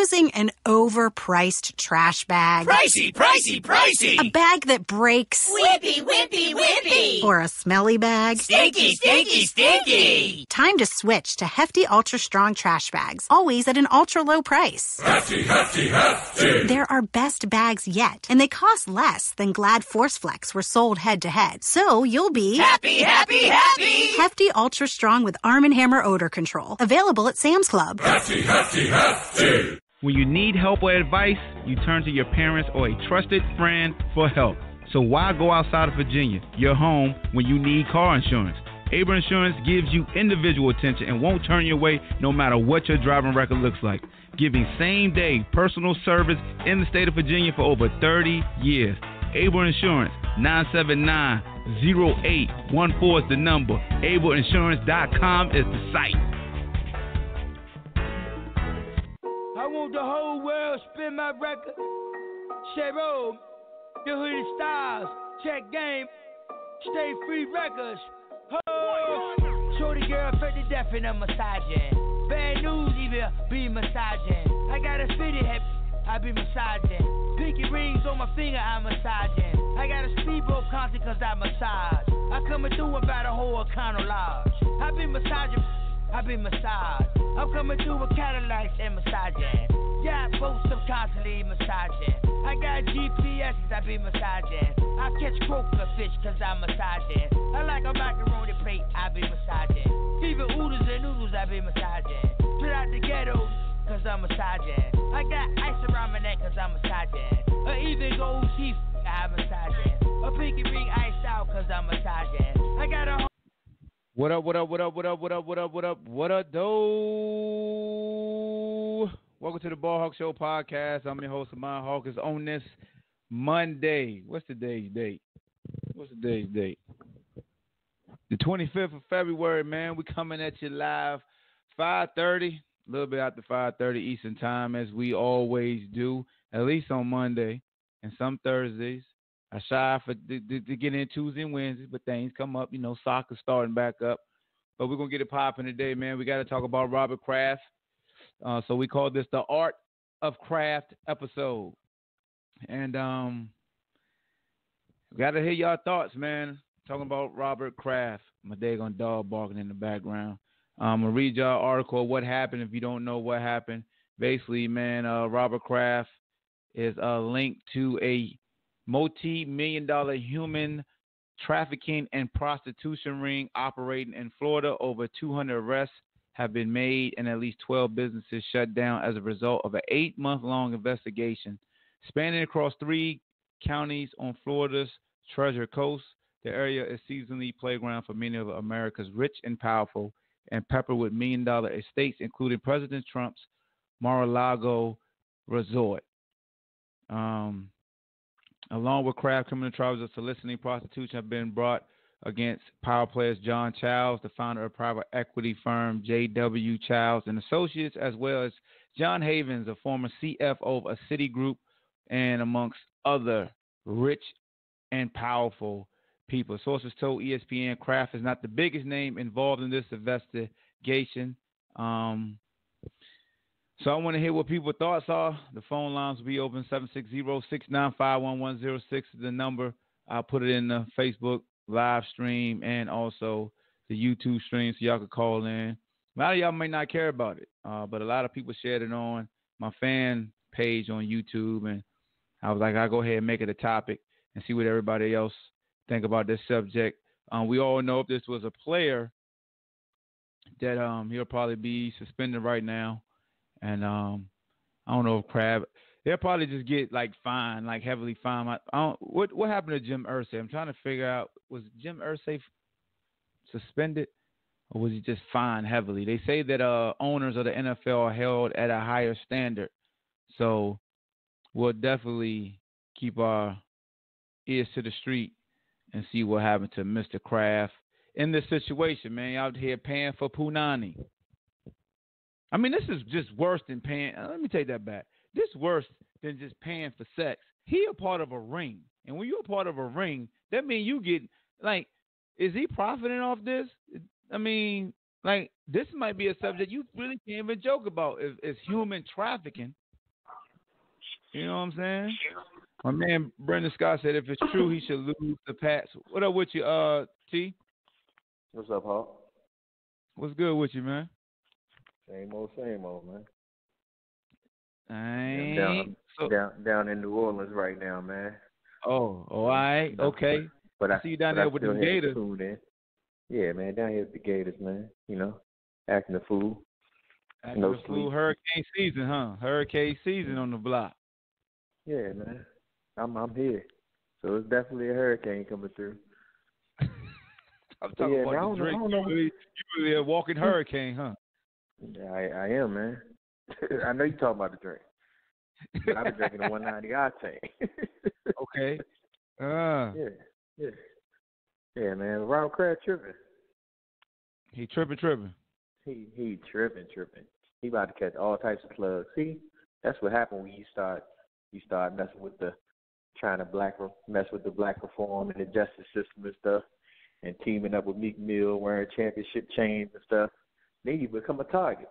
using an overpriced trash bag? Pricey, pricey, pricey! A bag that breaks? Whippy, whippy, whippy! Or a smelly bag? Stinky, stinky, stinky! Time to switch to Hefty Ultra Strong trash bags, always at an ultra low price. Hefty, hefty, hefty! They're our best bags yet, and they cost less than Glad Force Flex were sold head to head. So you'll be happy, happy, happy! Hefty Ultra Strong with Arm & Hammer odor control. Available at Sam's Club. Hefty, hefty, hefty! When you need help or advice, you turn to your parents or a trusted friend for help. So why go outside of Virginia, your home, when you need car insurance? Able Insurance gives you individual attention and won't turn you away no matter what your driving record looks like. Giving same-day personal service in the state of Virginia for over 30 years. Able Insurance, 979-0814 is the number. AbleInsurance.com is the site. I want the whole world spin my record. Cheryl, the Hooded Styles, check game, stay free records. Oh, shorty girl, fed to death in a massaging. Bad news, even be massaging. I got a city head, I be massaging. Pinky rings on my finger, I'm massaging. I got a speedboat concert cause I massage. I coming through about a whole Econo Lodge. I be massaging. I be massaged. I'm coming through with Cadillacs and massaging. Yeah, both subconsciously massaging. I got GPSs, I be massaging. I catch croaker fish cause I'm massaging. I like a macaroni plate, I be massaging. Even oodles and noodles, I be massaging. Straight out the ghetto cause I'm massaging. I got ice around my neck cause I'm massaging. Or even gold teeth, I'm massaging. A pinky ring iced out cause I'm massaging. I got a What up, what up, what up, what up, what up, what up, what up, what up, though? Welcome to the BallHawk Show podcast. I'm your host, Amon Hawk. Is on this Monday. What's today's date? The 25th of February, man. We coming at you live 5:30, a little bit after 5:30 Eastern time, as we always do, at least on Monday and some Thursdays. I shy for to get in Tuesday and Wednesdays, but things come up. You know, soccer's starting back up. But we're going to get it popping today, man. We got to talk about Robert Kraft. So we call this the Art of Kraft episode. And we got to hear y'all thoughts, man. Talking about Robert Kraft. My daggone dog barking in the background. I'm going to read y'all an article of what happened if you don't know what happened. Basically, man, Robert Kraft is linked to a multi-million-dollar human trafficking and prostitution ring operating in Florida. Over 200 arrests have been made and at least 12 businesses shut down as a result of an 8-month-long investigation spanning across 3 counties on Florida's Treasure Coast. The area is seasonally playground for many of America's rich and powerful and peppered with million-dollar estates, including President Trump's Mar-a-Lago resort. Along with Kraft, criminal charges of soliciting prostitution have been brought against power players John Childs, the founder of private equity firm J.W. Childs and Associates, as well as John Havens, a former CFO of a Citigroup, and amongst other rich and powerful people. Sources told ESPN Kraft is not the biggest name involved in this investigation. So I want to hear what people's thoughts are. The phone lines will be open. 760-695-1106 is the number. I'll put it in the Facebook live stream and also the YouTube stream so y'all can call in. A lot of y'all may not care about it, but a lot of people shared it on my fan page on YouTube, and I was like, I'll go ahead and make it a topic and see what everybody else think about this subject. We all know if this was a player that he'll probably be suspended right now. And I don't know if Kraft, they'll probably just get like fined, like heavily fined. What happened to Jim Irsay? I'm trying to figure out, was Jim Irsay suspended or was he just fined heavily? They say that owners of the NFL are held at a higher standard. So we'll definitely keep our ears to the street and see what happened to Mr. Kraft in this situation, man. Out here paying for punani. I mean, this is just worse than paying. Let me take that back. This is worse than just paying for sex. He a part of a ring. And when you're a part of a ring, that means you get, like, is he profiting off this? I mean, like, this might be a subject you really can't even joke about. It's human trafficking. You know what I'm saying? My man Brendan Scott said if it's true, he should lose the Pats. What up with you, T? What's up, Hawk? What's good with you, man? Same old, man. Down in New Orleans right now, man. Oh, all right, okay. But I see you down there with the Gators. Yeah, man, down here with the Gators, man. You know, acting a fool. Acting a fool. Hurricane season, huh? Hurricane season on the block. Yeah, man. I'm here, so it's definitely a hurricane coming through. I'm talking about the drink. You really a walking hurricane, huh? Yeah, I am, man. I know you're talking about the drink. But I've been drinking a 190 octane. Okay. Yeah, man. Robert Kraft tripping. He tripping. He tripping. He about to catch all types of plugs. See, that's what happened when you start messing with mess with the black reform and the justice system and stuff, and teaming up with Meek Mill, wearing championship chains and stuff. Then you become a target.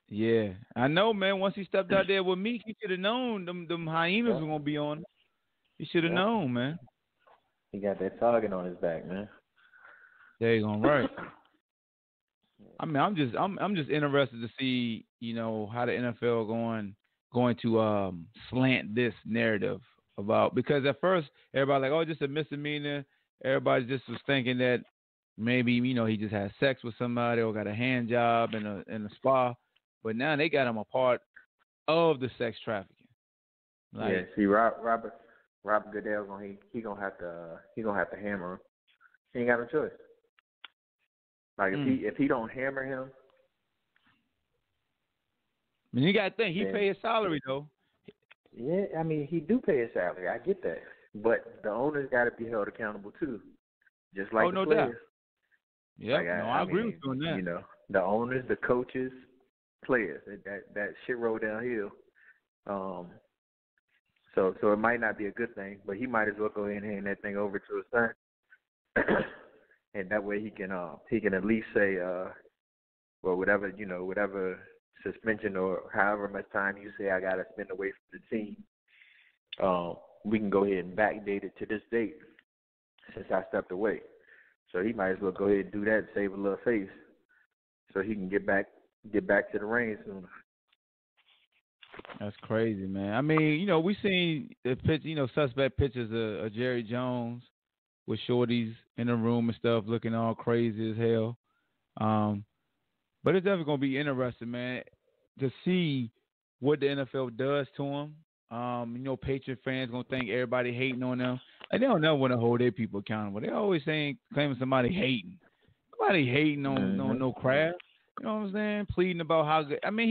Yeah, I know, man. Once he stepped out there with Meek, he should have known them hyenas were gonna be on him. He should have known, man. He got that target on his back, man. There you go, right. I mean, I'm just interested to see, you know, how the NFL going to slant this narrative about, because at first everybody like, oh, just a misdemeanor. Everybody just was thinking that maybe, you know, he just had sex with somebody or got a hand job in a spa, but now they got him a part of the sex trafficking. Like, yeah, see, Robert Goodell he gonna have to hammer him. He ain't got no choice. Like if he don't hammer him, I mean, you got to think he pay his salary though. Yeah, I mean he do pay his salary. I get that, but the owners got to be held accountable too, just like the players. Yeah, like, I agree with you on that. You know, the owners, the coaches, players. That shit rolled downhill. So it might not be a good thing, but he might as well go ahead and hand that thing over to his son, and that way he can at least say, well, whatever suspension or however much time you say I gotta spend away from the team, we can go ahead and backdate it to this date since I stepped away. So he might as well go ahead and do that and save a little face, so he can get back to the reins sooner. That's crazy, man. I mean, you know, we seen the pitch, you know, suspect pictures of Jerry Jones with shorties in the room and stuff, looking all crazy as hell. But it's definitely gonna be interesting, man, to see what the NFL does to him. You know, Patriot fans gonna think everybody hating on them. Like, they don't never want to hold their people accountable. They always claiming somebody hating. Nobody hating on no Kraft. You know what I'm saying? Pleading about how good. I mean,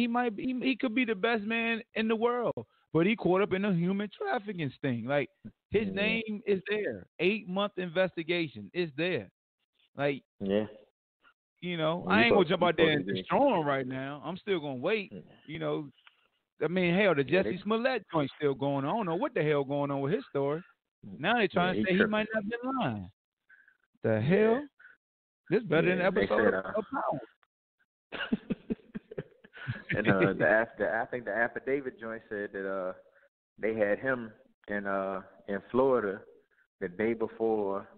he could be the best man in the world, but he caught up in a human trafficking sting. Like, his name is there. 8-month investigation is there. Like, you know, I ain't gonna jump out there and destroy him right now. I'm still gonna wait. You know, I mean, hell, the Jesse Smollett joint still going on. I don't know what the hell going on with his story. Now they're trying to say he might not have been lying. The hell? This better than an episode of Power. And I think the affidavit joint said that they had him in Florida the day before,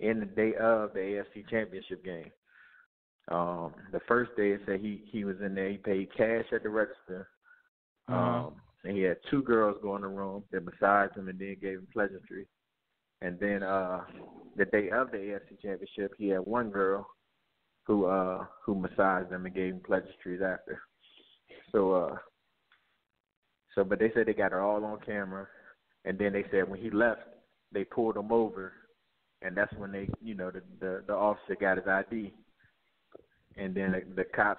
in the day of the AFC Championship game. The first day it said he was in there. He paid cash at the register. And he had 2 girls go in the room that massaged him and then gave him pleasantries. And then the day of the AFC Championship, he had 1 girl who massaged him and gave him pleasantries after. But they said they got it all on camera, and then they said when he left, they pulled him over, and that's when they, you know, the officer got his ID, and then the cop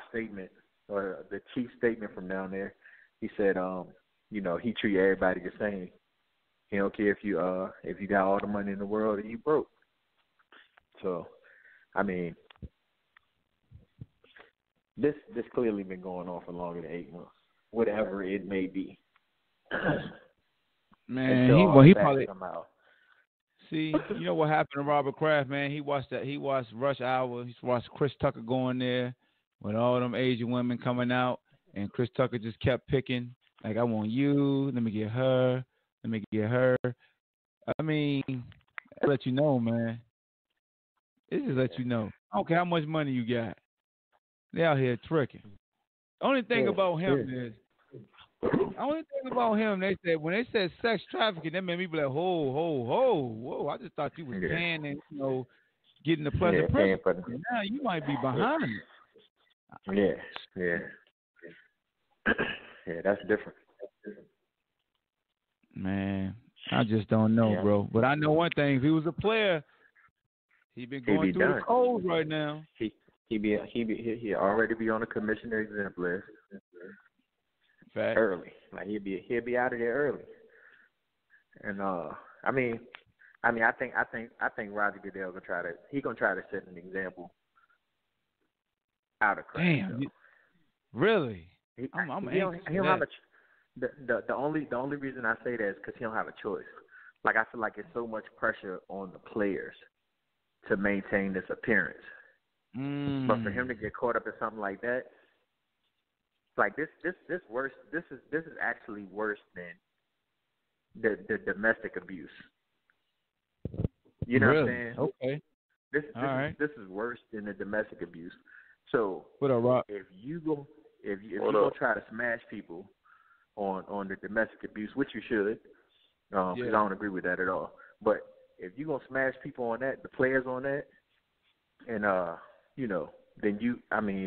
statement, or the chief statement from down there, he said, you know, he treat everybody the same. He don't care if you got all the money in the world or you broke. So, I mean, this clearly been going on for longer than 8 months, whatever it may be. Man, he probably come out. See, you know what happened to Robert Kraft, man? He watched Rush Hour. He watched Chris Tucker going there with all them Asian women coming out, and Chris Tucker just kept picking. Like, I want you. Let me get her. Let me get her. I mean, I let you know, man. It just let you know. I don't care how much money you got. They out here tricking. The only thing about him is, they said, when they said sex trafficking, that made me be like, whoa. I just thought you was paying and, getting the pleasant privilege. Now you might be behind it. Yeah, that's different. Man, I just don't know, bro. But I know one thing: if he was a player, he'd been going through the cold right now. He'd already be on the commissioner exempt list. Fact. Early, like he'd be out of there early. And I think Roger Goodell gonna try to set an example out of Kraft. Damn, really? The only reason I say that is because he don't have a choice. Like, I feel like it's so much pressure on the players to maintain this appearance. But for him to get caught up in something like that, like this worse. This is actually worse than the domestic abuse. You know what I'm saying? Okay. This is worse than the domestic abuse. So what up, Rock? If you gonna try to smash people on the domestic abuse, which you should, because I don't agree with that at all. But if you gonna smash people on that, the players on that, and then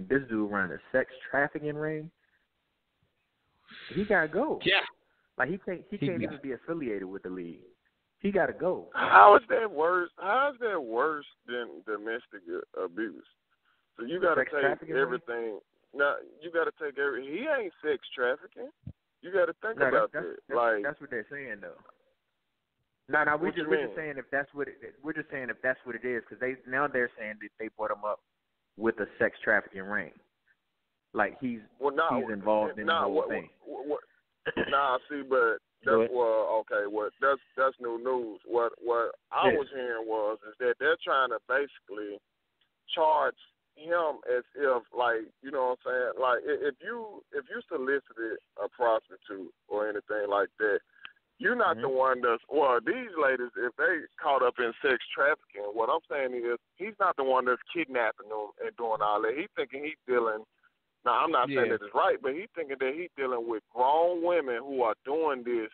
this dude running a sex trafficking ring, he gotta go. Yeah. Like he can't even be affiliated with the league. He gotta go. How is that worse? How is that worse than domestic abuse? So you gotta take everything. Now you gotta take everything. He ain't sex trafficking. You gotta think about that. That's what they're saying though. No, we're just saying if that's what it is, because they're saying that they brought him up with a sex trafficking ring. Like he's involved in the whole thing. See, but that's new news. What I was hearing is that they're trying to basically charge him as if, like, you know what I'm saying, like if you solicited a prostitute or anything like that, you're not the one these ladies, if they caught up in sex trafficking, what I'm saying is he's not the one that's kidnapping them and doing all that. He's thinking he's dealing. Now, I'm not saying that it's right, but he's thinking that he's dealing with grown women who are doing this,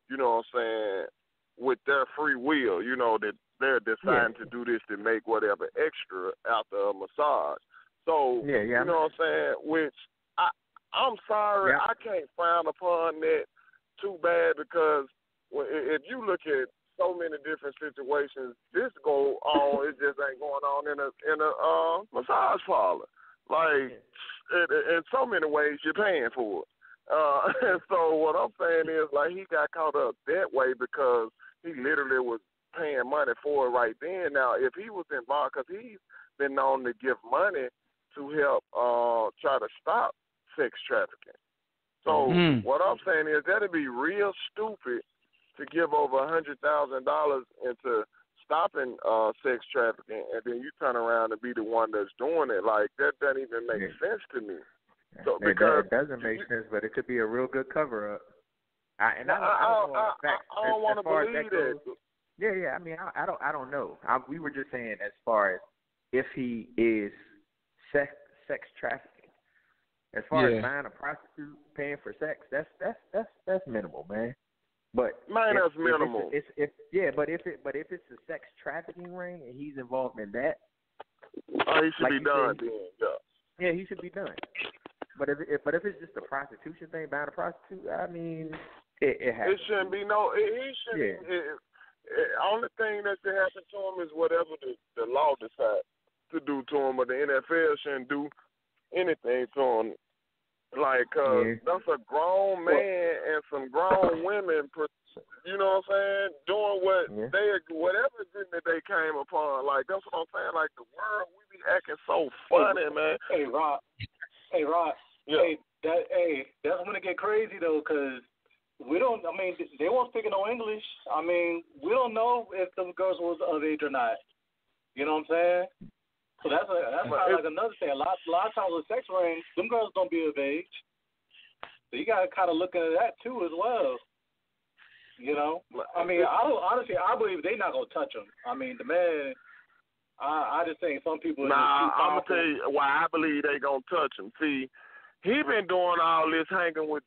you know what I'm saying, with their free will, that they're deciding to do this to make whatever extra after a massage. So, you know what I'm saying, which I'm sorry, I can't frown upon that too bad, because if you look at so many different situations, this go on, it just ain't going on in a massage parlor. Like, in so many ways, you're paying for it. And so what I'm saying is, like, he got caught up that way because he literally was paying money for it right then. Now, if he was involved, because he's been known to give money to help try to stop sex trafficking. So what I'm saying is that'd be real stupid to give over $100,000 into stopping sex trafficking, and then you turn around and be the one that's doing it. Like, that doesn't even make sense to me. So because it doesn't make sense, but it could be a real good cover up. I don't want to believe that. Yeah. I mean, I don't know. We were just saying, as far as if he is sex trafficking. As far as buying a prostitute, paying for sex, that's minimal, man. But that's minimal. But if it's a sex trafficking ring and he's involved in that, he should be done. Yeah, he should be done. But if it's just a prostitution thing, buying a prostitute, I mean, it happens. It shouldn't be he shouldn't. Only thing that should happen to him is whatever the law decides to do to him, but the NFL shouldn't do anything to him. Like, that's a grown man and some grown women, you know what I'm saying, doing whatever agreement they came upon. Like, that's what I'm saying. Like, the world, we be acting so funny, man. Hey, Rock. Yeah. That's when it get crazy, though, because they won't speak no English. I mean, we don't know if them girls was of age or not. You know what I'm saying? So that's kind of like another thing. A lot of times with sex rings, them girls don't be of age. So you got to kind of look at that too as well. You know, I mean, I believe they're not gonna touch him. I mean, the man. I just think some people. Nah, I'm gonna tell you why I believe they gonna touch him. See, he been doing all this hanging with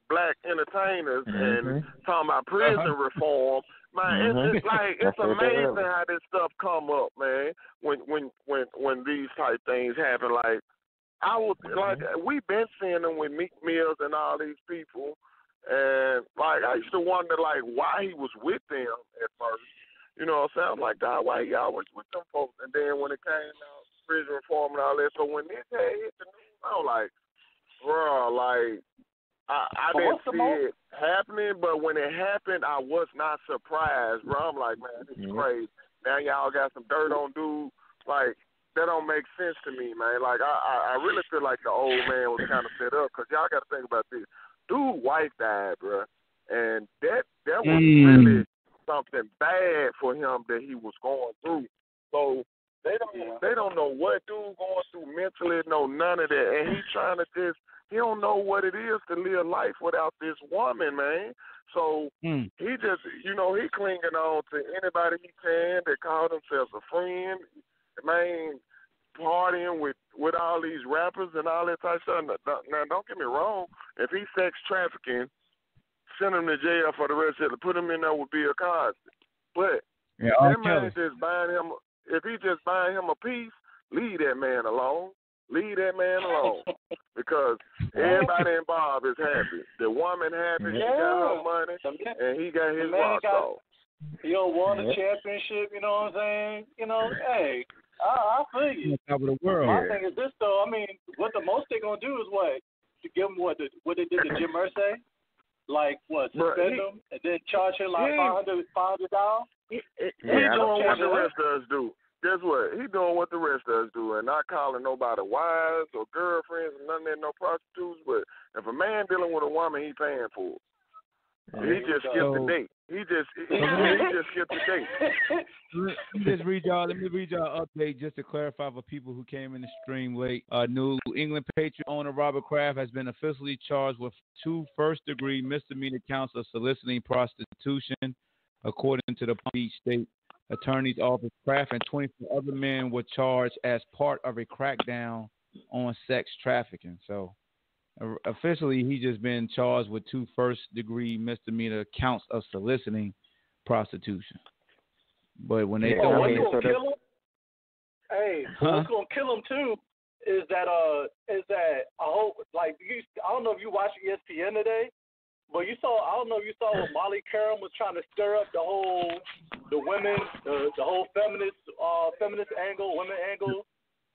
black entertainers and talking about prison reform. Man, it's amazing how this stuff come up, man. When these type things happen, like we've been seeing them with Meek Mills and all these people, and like I used to wonder like why he was with them at first. You know what I'm saying? I'm like, God, why he always with them folks? And then when it came out, prison reform and all that, so when this had hit the news, I was like, bro, like, I didn't see it happening, but when it happened, I was not surprised, bro. I'm like, man, this is crazy. Now y'all got some dirt on dude. Like, that don't make sense to me, man. Like, I really feel like the old man was kind of set up, because y'all got to think about this. Dude's wife died, bro, and that was really something bad for him that he was going through. So they don't know what dude going through mentally, no none of that. And he don't know what it is to live life without this woman, man. So he just, he clinging on to anybody he can that call themselves a friend, man, partying with all these rappers and all that type of stuff. Now, don't get me wrong. If he's sex trafficking, send him to jail for the rest of it. Put him in there with Bill Cosby. But that man just buying him. If he just buying him a piece, leave that man alone. Leave that man alone. Because everybody involved is happy. The woman happy. She got her money, and he got his rocks off. He won a championship. You know what I'm saying? Hey, I feel you. Top of the world. My thing is this though. I mean, what the most they're gonna do is what to give him what they did to Jim Irsay. Like what? Suspend him and then charge him like $500. He doing what the rest of us do. Guess what? He doing what the rest of us do, and not calling nobody wives or girlfriends and none of that, no prostitutes. But if a man dealing with a woman, he paying for it. He just skipped the date. He just skipped the date. Let me read y'all update just to clarify for people who came in the stream late. New England Patriot owner Robert Kraft has been officially charged with 2 first-degree misdemeanor counts of soliciting prostitution, according to the Palm Beach State Attorney's Office. Kraft and 24 other men were charged as part of a crackdown on sex trafficking. So officially, he just been charged with 2 first-degree misdemeanor counts of soliciting prostitution. But when they what's gonna kill him? Hey, what's gonna kill him too is that I hope I don't know if you watched ESPN today, but I don't know if you saw what Molly Karam was trying to stir up the whole feminist angle, women angle,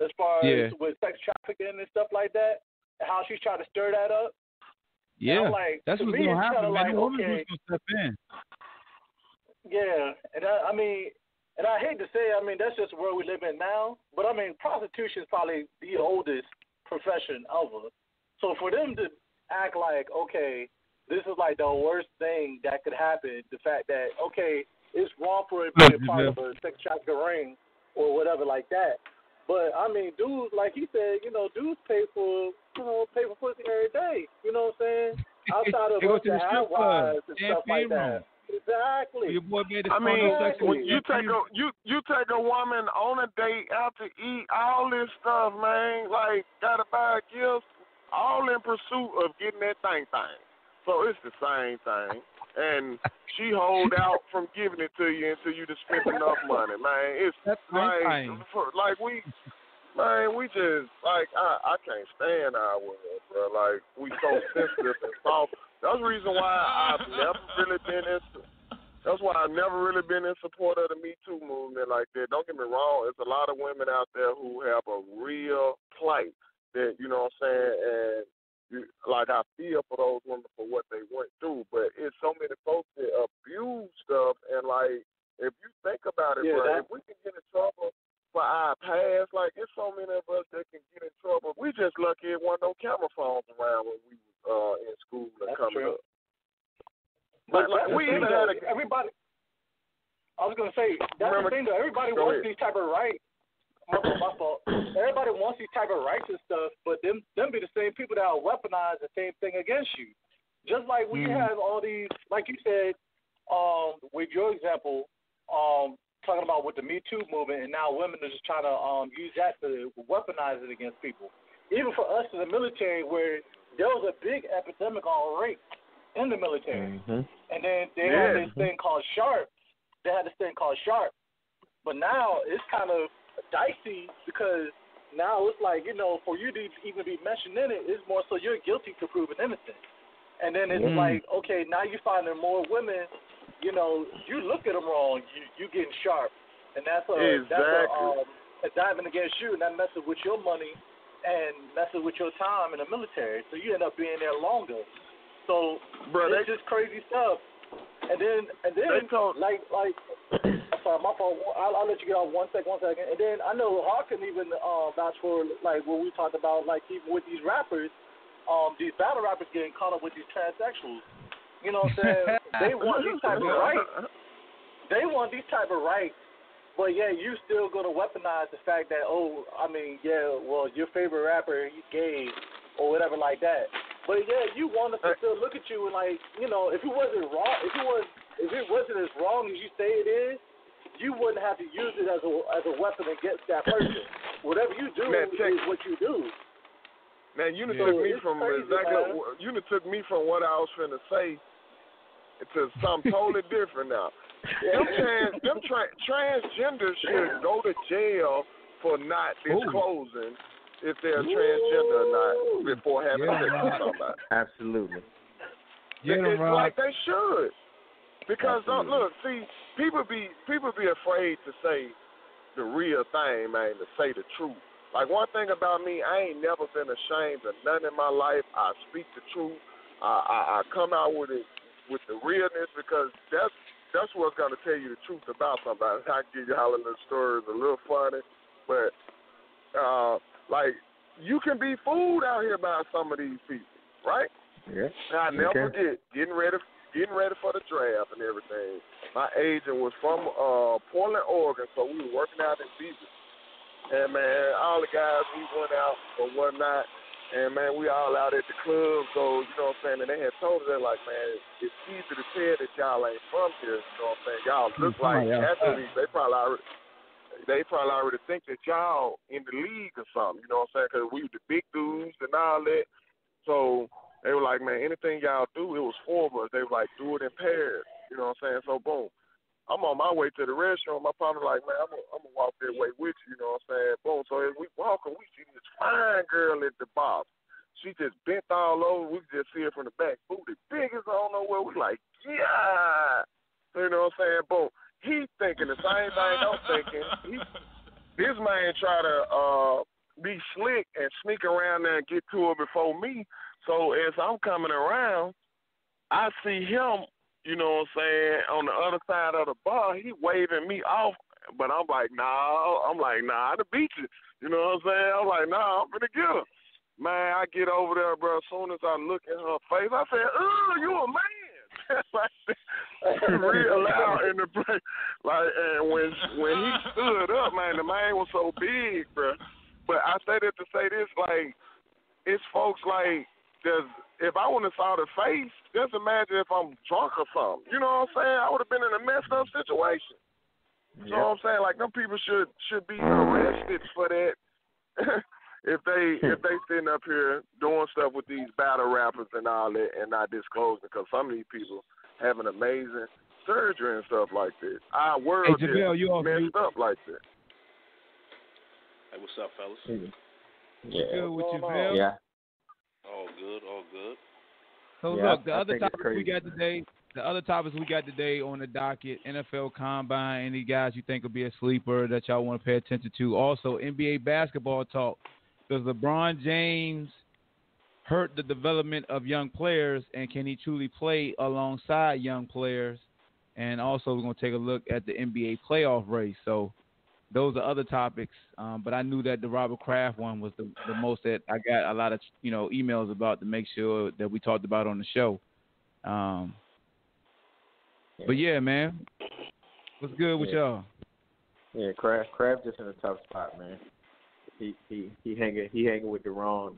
as far as with sex trafficking and stuff like that. How she's trying to stir that up. Yeah, that's what's going to happen, man. The woman's going to step in. Yeah, and I hate to say, that's just where we live in now, but prostitution is probably the oldest profession ever. So for them to act like, okay, this is like the worst thing that could happen, the fact that, okay, it's wrong for it to be a part of a sex trafficking ring or whatever like that. But dudes, like he said, dudes pay for pussy every day. You know what I'm saying? Outside of us to have wives and stuff like that. Exactly. Your boy made when you take a woman on a date out to eat, all this stuff, man, like gotta buy gifts, all in pursuit of getting that thing. So it's the same thing. And she hold out from giving it to you until you just spent enough money, man. It's we just I can't stand our world, bro. Like we so sensitive and soft. That's the reason why I've never really been in support of the Me Too movement like that. Don't get me wrong, there's a lot of women out there who have a real plight that, you know what I'm saying, and I feel for those women for what they went through, but it's so many folks that abuse stuff, and if you think about it, bro, if we can get in trouble for our past, it's so many of us that can get in trouble. We just lucky it wasn't no camera phones around when we was in school and coming up. But we even had everybody. I was gonna say that's the thing though. Everybody wants these type of rights. my fault. Everybody wants these type of rights and stuff, but them be the same people that will weaponize the same thing against you. Just like when you have all these, like you said, with your example, talking about with the Me Too movement, and now women are just trying to use that to weaponize it against people. Even for us in the military, where there was a big epidemic on rape in the military, and then they had this thing called SHARP. They had this thing called SHARP, but now it's kind of dicey because now it's like, you know, for you to even be mentioned in it, it's more so you're guilty to proven innocent. And then it's like, okay, now you're finding more women, you know, you look at them wrong, you getting sharp. And that's a diving against you, and that messes with your money and messes with your time in the military. So you end up being there longer. So it's just crazy stuff. And then like sorry, my fault. I'll let you get off one second. And then I know Hawk can even vouch for like what we talked about, like even with these rappers, these battle rappers getting caught up with these transsexuals. You know what I'm saying? They want these type of rights. They want these type of rights, but yeah, you still gonna weaponize the fact that well, your favorite rapper he's gay or whatever like that. But yeah, you want us to still look at you and like, you know, if it wasn't wrong, if it wasn't as wrong as you say it is, you wouldn't have to use it as a weapon against that person. Whatever you do is what you do. Man, you took me from took me from what I was finna say to something totally different now. Them transgenders should go to jail for not disclosing if they're transgender or not before having sex with somebody. Absolutely. It's like they should. Because look, see, people be afraid to say the real thing, man, to say the truth. Like one thing about me, I ain't never been ashamed of nothing in my life. I speak the truth. I come out with it with the realness because that's what's gonna tell you the truth about somebody. I give y'all a little story, it's a little funny, but like you can be fooled out here by some of these people, right? Yeah. And I never forget getting ready for the draft and everything. My agent was from Portland, Oregon, so we were working out in Beaver. And man, all the guys we went out or whatnot, and man, we all out at the club. So you know what I'm saying. And they had told us, like, man, it's easy to tell that y'all ain't from here. You know what I'm saying? Y'all look like athletes. They probably already think that y'all in the league or something. You know what I'm saying? Because we were the big dudes and all that. So they were like, man, anything y'all do, it was 4 of us. They were like, do it in pairs. You know what I'm saying? So boom. I'm on my way to the restroom. My partner like, man, I'm gonna walk that way with you. You know what I'm saying? Boom. So as we walking, we see this fine girl at the bar. She just bent all over. We could just see her from the back. Booty big as I don't know where. We like, yeah. So, you know what I'm saying? Boom. He thinking the same thing I'm thinking. This man try to be slick and sneak around there and get to her before me. So as I'm coming around, I see him. You know what I'm saying? On the other side of the bar, he waving me off, but I'm like, nah. The beach it. You know what I'm saying? I'm like, nah, I'm gonna get her. Man, I get over there, bro. As soon as I look at her face, I said, you a man. Like, real loud in the place. Like, and when he stood up, man, the man was so big, bro. But I say that to say this, like, it's folks like, if I wouldn't have saw the face, just imagine if I'm drunk or something. You know what I'm saying? I would have been in a messed up situation. You know what I'm saying? Like, them people should be arrested for that if they sitting up here doing stuff with these battle rappers and all that and not disclosing, because some of these people have an amazing surgery and stuff like that. Our world is messed up like that. Hey, what's up, fellas? Yeah. Good with you, Bill? Yeah. All good. So look, the other topics we got today on the docket, NFL Combine, any guys you think will be a sleeper that y'all want to pay attention to. Also, NBA basketball talk. Does LeBron James hurt the development of young players, and can he truly play alongside young players? And also, we're going to take a look at the NBA playoff race. So those are other topics, but I knew that the Robert Kraft one was the most that I got a lot of emails about to make sure that we talked about on the show. But yeah, man, what's good with y'all? Yeah, Kraft just in a tough spot, man. He hanging with the wrong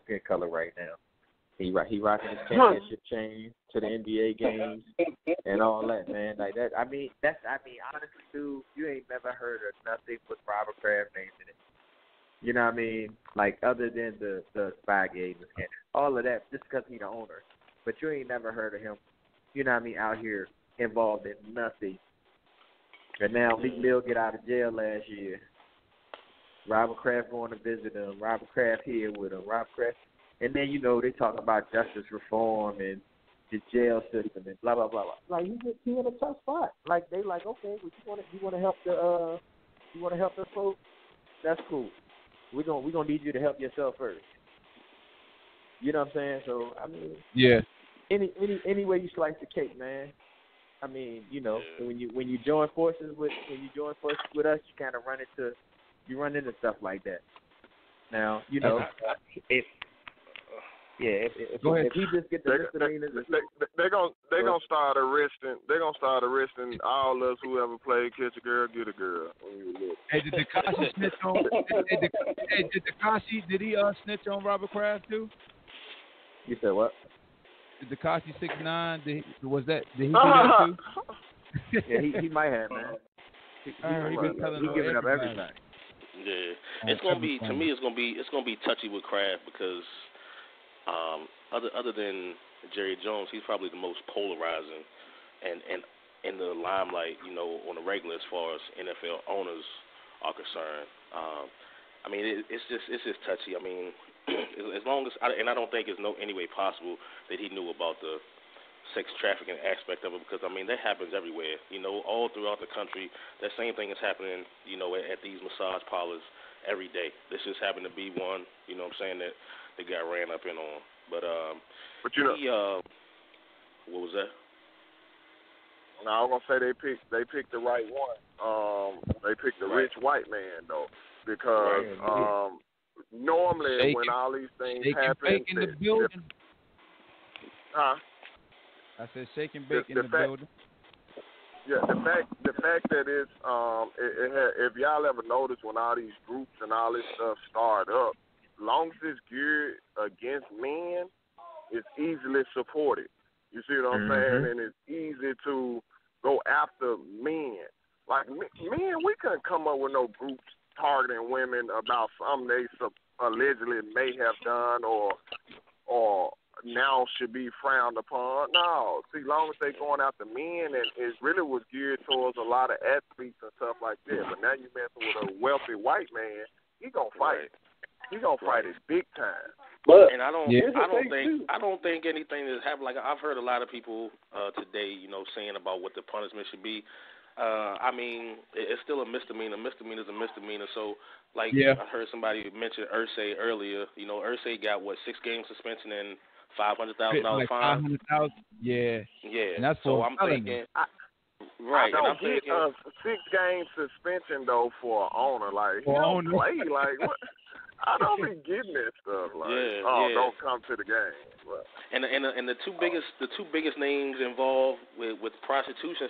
skin color right now. He rocking his championship chain to the NBA games and all that, man. Like that. I mean, honestly, dude, you ain't never heard of nothing with Robert Kraft name in it. You know what I mean? Like other than the spy game and all of that, just because he's the owner. But you ain't never heard of him. You know what I mean? Out here involved in nothing. And now Meek Mill get out of jail last year. Robert Kraft going to visit him. Robert Kraft here with him. Robert Kraft. And then, you know, they talk about justice reform and the jail system and blah, blah, blah, blah. Like, he in a tough spot. Like, they like, okay, well, you want to help the folks? That's cool. We're gonna need you to help yourself first. You know what I'm saying? So, I mean, yeah. Any way you slice the cake, man. I mean, you know, when you join forces with us, you kind of run into stuff like that. Now, you know, if he just get the misdemeanors, they're gonna start arresting all us who ever played Catch a Girl, Get a Girl. Hey, did Tekashi snitch on? Did he snitch on Robert Kraft too? You said what? Did Tekashi 6ix9ine? Did he do that too? Yeah, he might have, man. He giving up everything. Yeah, it's gonna be, to me. It's gonna be touchy with Kraft because other than Jerry Jones, he's probably the most polarizing and in the limelight, you know, on the regular as far as NFL owners are concerned. I mean, it's just touchy. I mean, as long as I don't think it's any way possible that he knew about the sex trafficking aspect of it, because I mean that happens everywhere, you know, all throughout the country. That same thing is happening, you know, at these massage parlors every day. This just happened to be one, you know what I'm saying, that they got ran up in on. But you know, what was that? No, I was gonna say they picked the right one. They picked the rich white man though, because normally when all these things happen, in the building. I said shake and bake in the building. Yeah, the fact that it's if y'all ever noticed when all these groups and all this stuff start up, long as it's geared against men, it's easily supported. You see what I'm saying? And it's easy to go after men. Like men, we couldn't come up with no groups targeting women about something they allegedly may have done or now should be frowned upon. No, see, long as they going after men, and it really was geared towards a lot of athletes and stuff like that. But now you messing with a wealthy white man, he gonna fight. He gonna fight it big time. But and I don't think anything that's happened. Like I've heard a lot of people today, you know, saying about what the punishment should be. I mean, it's still a misdemeanor. Misdemeanor is a misdemeanor. So, like, I heard somebody mention Irsay earlier. You know, Irsay got 6-game suspension and $500,000 fine. $500,000. Yeah. Yeah. And that's so I'm thinking. Right. I don't get a 6-game suspension though for an owner. Like he don't play. Like what? I don't be getting that stuff. Like don't come to the game. But. And the two biggest names involved with prostitution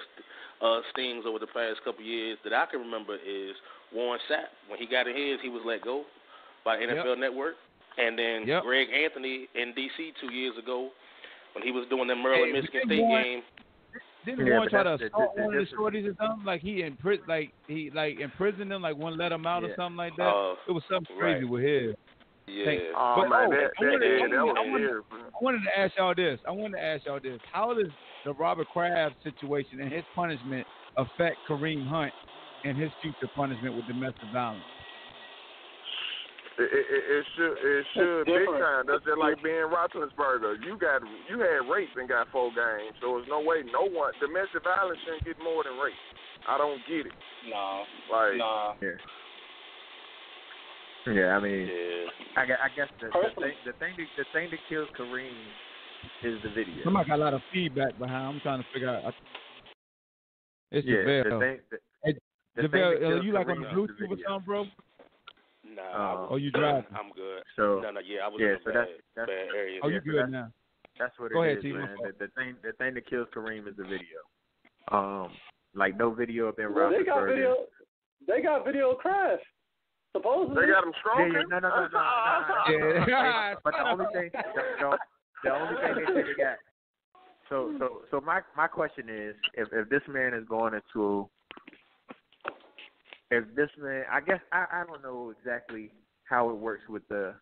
stings over the past couple of years that I can remember is Warren Sapp. When he got in his, he was let go by NFL Network. And then Greg Anthony in D.C. 2 years ago when he was doing the Maryland Michigan State game. Didn't Warren try to assault one of the shorties or something? Like he imprisoned them, like wouldn't let them out or something like that. It was something crazy with him. Yeah. I wanted to ask y'all this. How does the Robert Kraft situation and his punishment affect Kareem Hunt and his future punishment with domestic violence? It should big time. That's just like Ben Roethlisberger. You had rape and got 4 games, so there's no way domestic violence shouldn't get more than rape. I don't get it. No. Yeah, I mean, I guess the thing that kills Kareem is the video. Somebody got a lot of feedback behind. I'm trying to figure out. It's JaVale. JaVale, are you like on the Bluetooth or something, bro? Nah. You drive? I'm good. So I was in a bad area. Oh, you good now? That's what Go it ahead, is, man. The thing that kills Kareem is the video. Like no video of Ben Roethlisberger. They got video of Kraft. Supposedly. They got him stroking? No. Yeah. But the only thing they said they got. So my question is, if this man is going into, if this man, I guess I don't know exactly how it works with their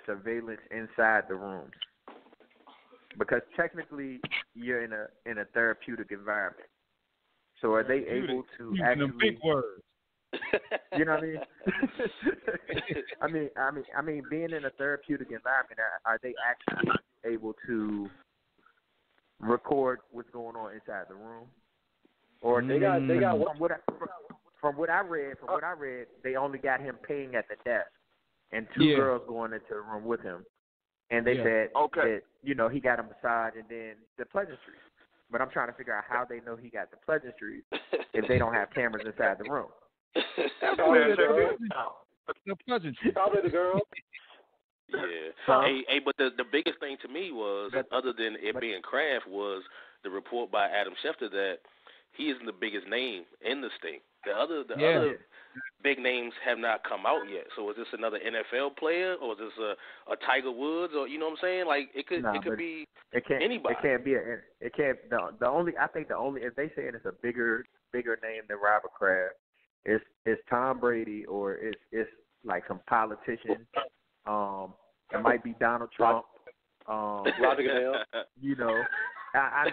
surveillance inside the rooms, because technically you're in a therapeutic environment. So are they able to actually? Big words. You know what I mean? I mean, being in a therapeutic environment, are they actually able to record what's going on inside the room? Or they got from what I read, they only got him paying at the desk and two girls going into the room with him, and they said that he got a massage and then the pleasantries. But I'm trying to figure out how they know he got the pleasantries if they don't have cameras inside the room. Probably the girl. Yeah. Hey, but the biggest thing to me was, other than it being Kraft, was the report by Adam Schefter that he isn't the biggest name in the state. The other big names have not come out yet. So is this another NFL player, or is this a Tiger Woods, or you know what I'm saying? Like it could be anybody. It can't be if they say it's a bigger name than Robert Kraft, it's Tom Brady, or it's like some politician. It might be Donald Trump. Roger Goodell. I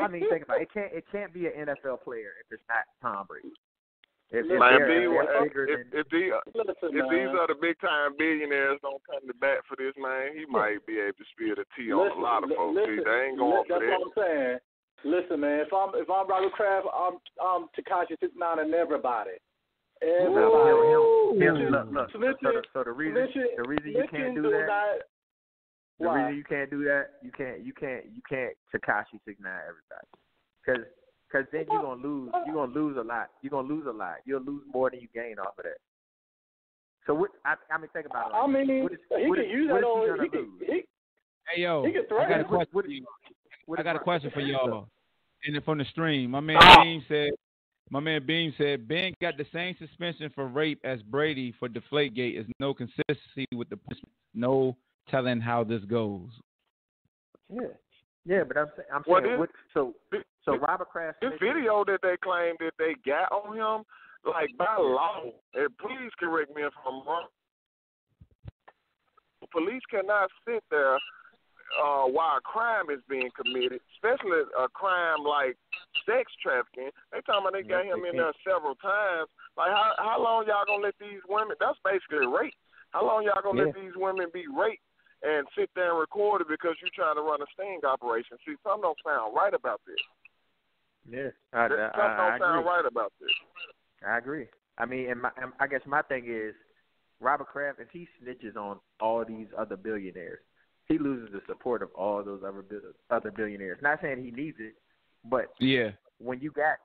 mean, think about it. It can't be an NFL player if it's not Tom Brady. If these are the big time billionaires don't come to bat for this man, he might be able to spill the tea on a lot of folks. They ain't going for that. That's what I'm saying. Listen, man. If I'm Robert Kraft, I'm Tekashi 6ix9ine and everybody. Look. So the reason you can't do that. The reason you can't do that, you can't Tekashi 6ix9ine everybody, because then you're gonna lose a lot. You'll lose more than you gain off of that. So what? I mean, think about it. I mean, he can use that on. Hey yo, he can threaten. I got a question for y'all. And from the stream, my man Bean said Ben got the same suspension for rape as Brady for Deflategate. Is no consistency with the punishment. No telling how this goes. Yeah, but I'm saying. So Robert Kraft. This video that they claim that they got on him, like by law, and please correct me if I'm wrong. Police cannot sit there while a crime is being committed, especially a crime like sex trafficking. They talking about they got him in there several times. Like, how long y'all gonna let these women? That's basically rape. How long y'all gonna let these women be raped and sit there and record it because you're trying to run a sting operation? See, something don't sound right about this. Yes, something don't sound right about this. I agree. I mean, I guess my thing is, Robert Kraft, if he snitches on all these other billionaires, he loses the support of all those other billionaires. Not saying he needs it, but when you got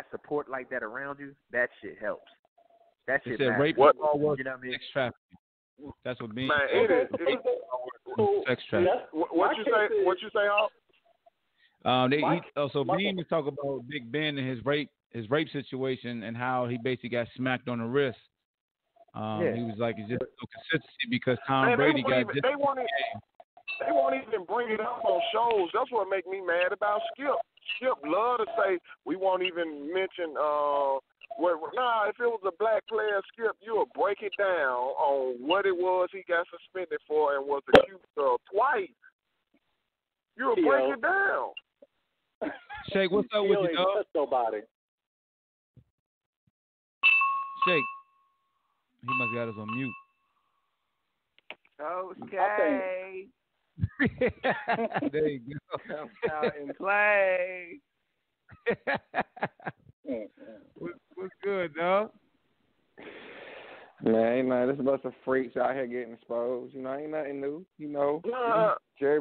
support like that around you, that shit helps. That shit matters. Rape you know what I mean? Sex trafficking. That's what Bean. Man, it is. Sex trafficking. What you say, Hawk? So Bean was talking about Big Ben and his rape situation and how he basically got smacked on the wrist. He was like, it's just no consistency because Tom Brady got they won't even bring it up on shows. That's what make me mad about Skip. Skip love to say we won't even mention if it was a black player, Skip, you will break it down on what it was he got suspended for and was accused of twice. You will break it down. Shake, what's up with you, dog? Nobody. Shake. He must have got us on mute. Okay. There you go. Come out and play. What's good, dog? Man, ain't nothing. There's a bunch of freaks out here getting exposed. Ain't nothing new. Jerry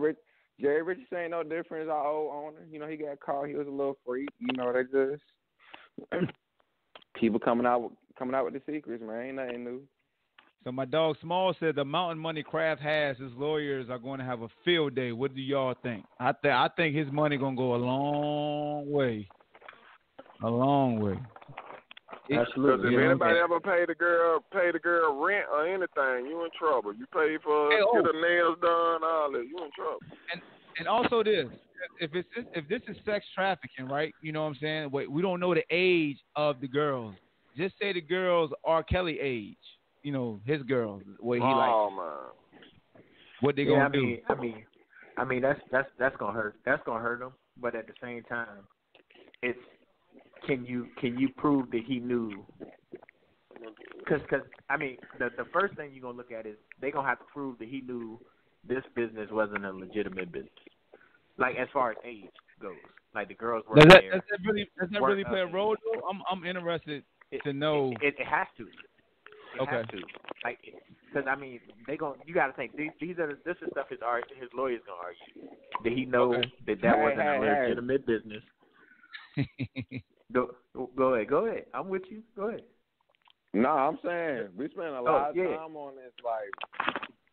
Richardson ain't no different as our old owner. He got caught. He was a little freak. They just people coming out with the secrets, man. Ain't nothing new. So my dog Small said the amount of money Kraft has, his lawyers are going to have a field day. What do y'all think? I think his money gonna go a long way. A long way. Because if anybody ever paid the girl rent or anything, you in trouble. You pay for get her nails done, all that, you in trouble. And also this, if this is sex trafficking, right? You know what I'm saying? We don't know the age of the girls. Just say the girls R. Kelly age. You know, his girls, what he likes. Man. What they gonna do? I mean that's gonna hurt. That's gonna hurt him. But at the same time, it's can you prove that he knew? Because I mean the first thing you're gonna look at is they gonna have to prove that he knew this business wasn't a legitimate business. Like as far as age goes, like the girls were there. Does that really play a role though? I'm interested to know. It has to. It has to. Like, because I mean, you got to think this is stuff his lawyers gonna argue. Did he know that wasn't a legitimate business? Go ahead. I'm with you. Go ahead. No, I'm saying we spend a lot of time on this,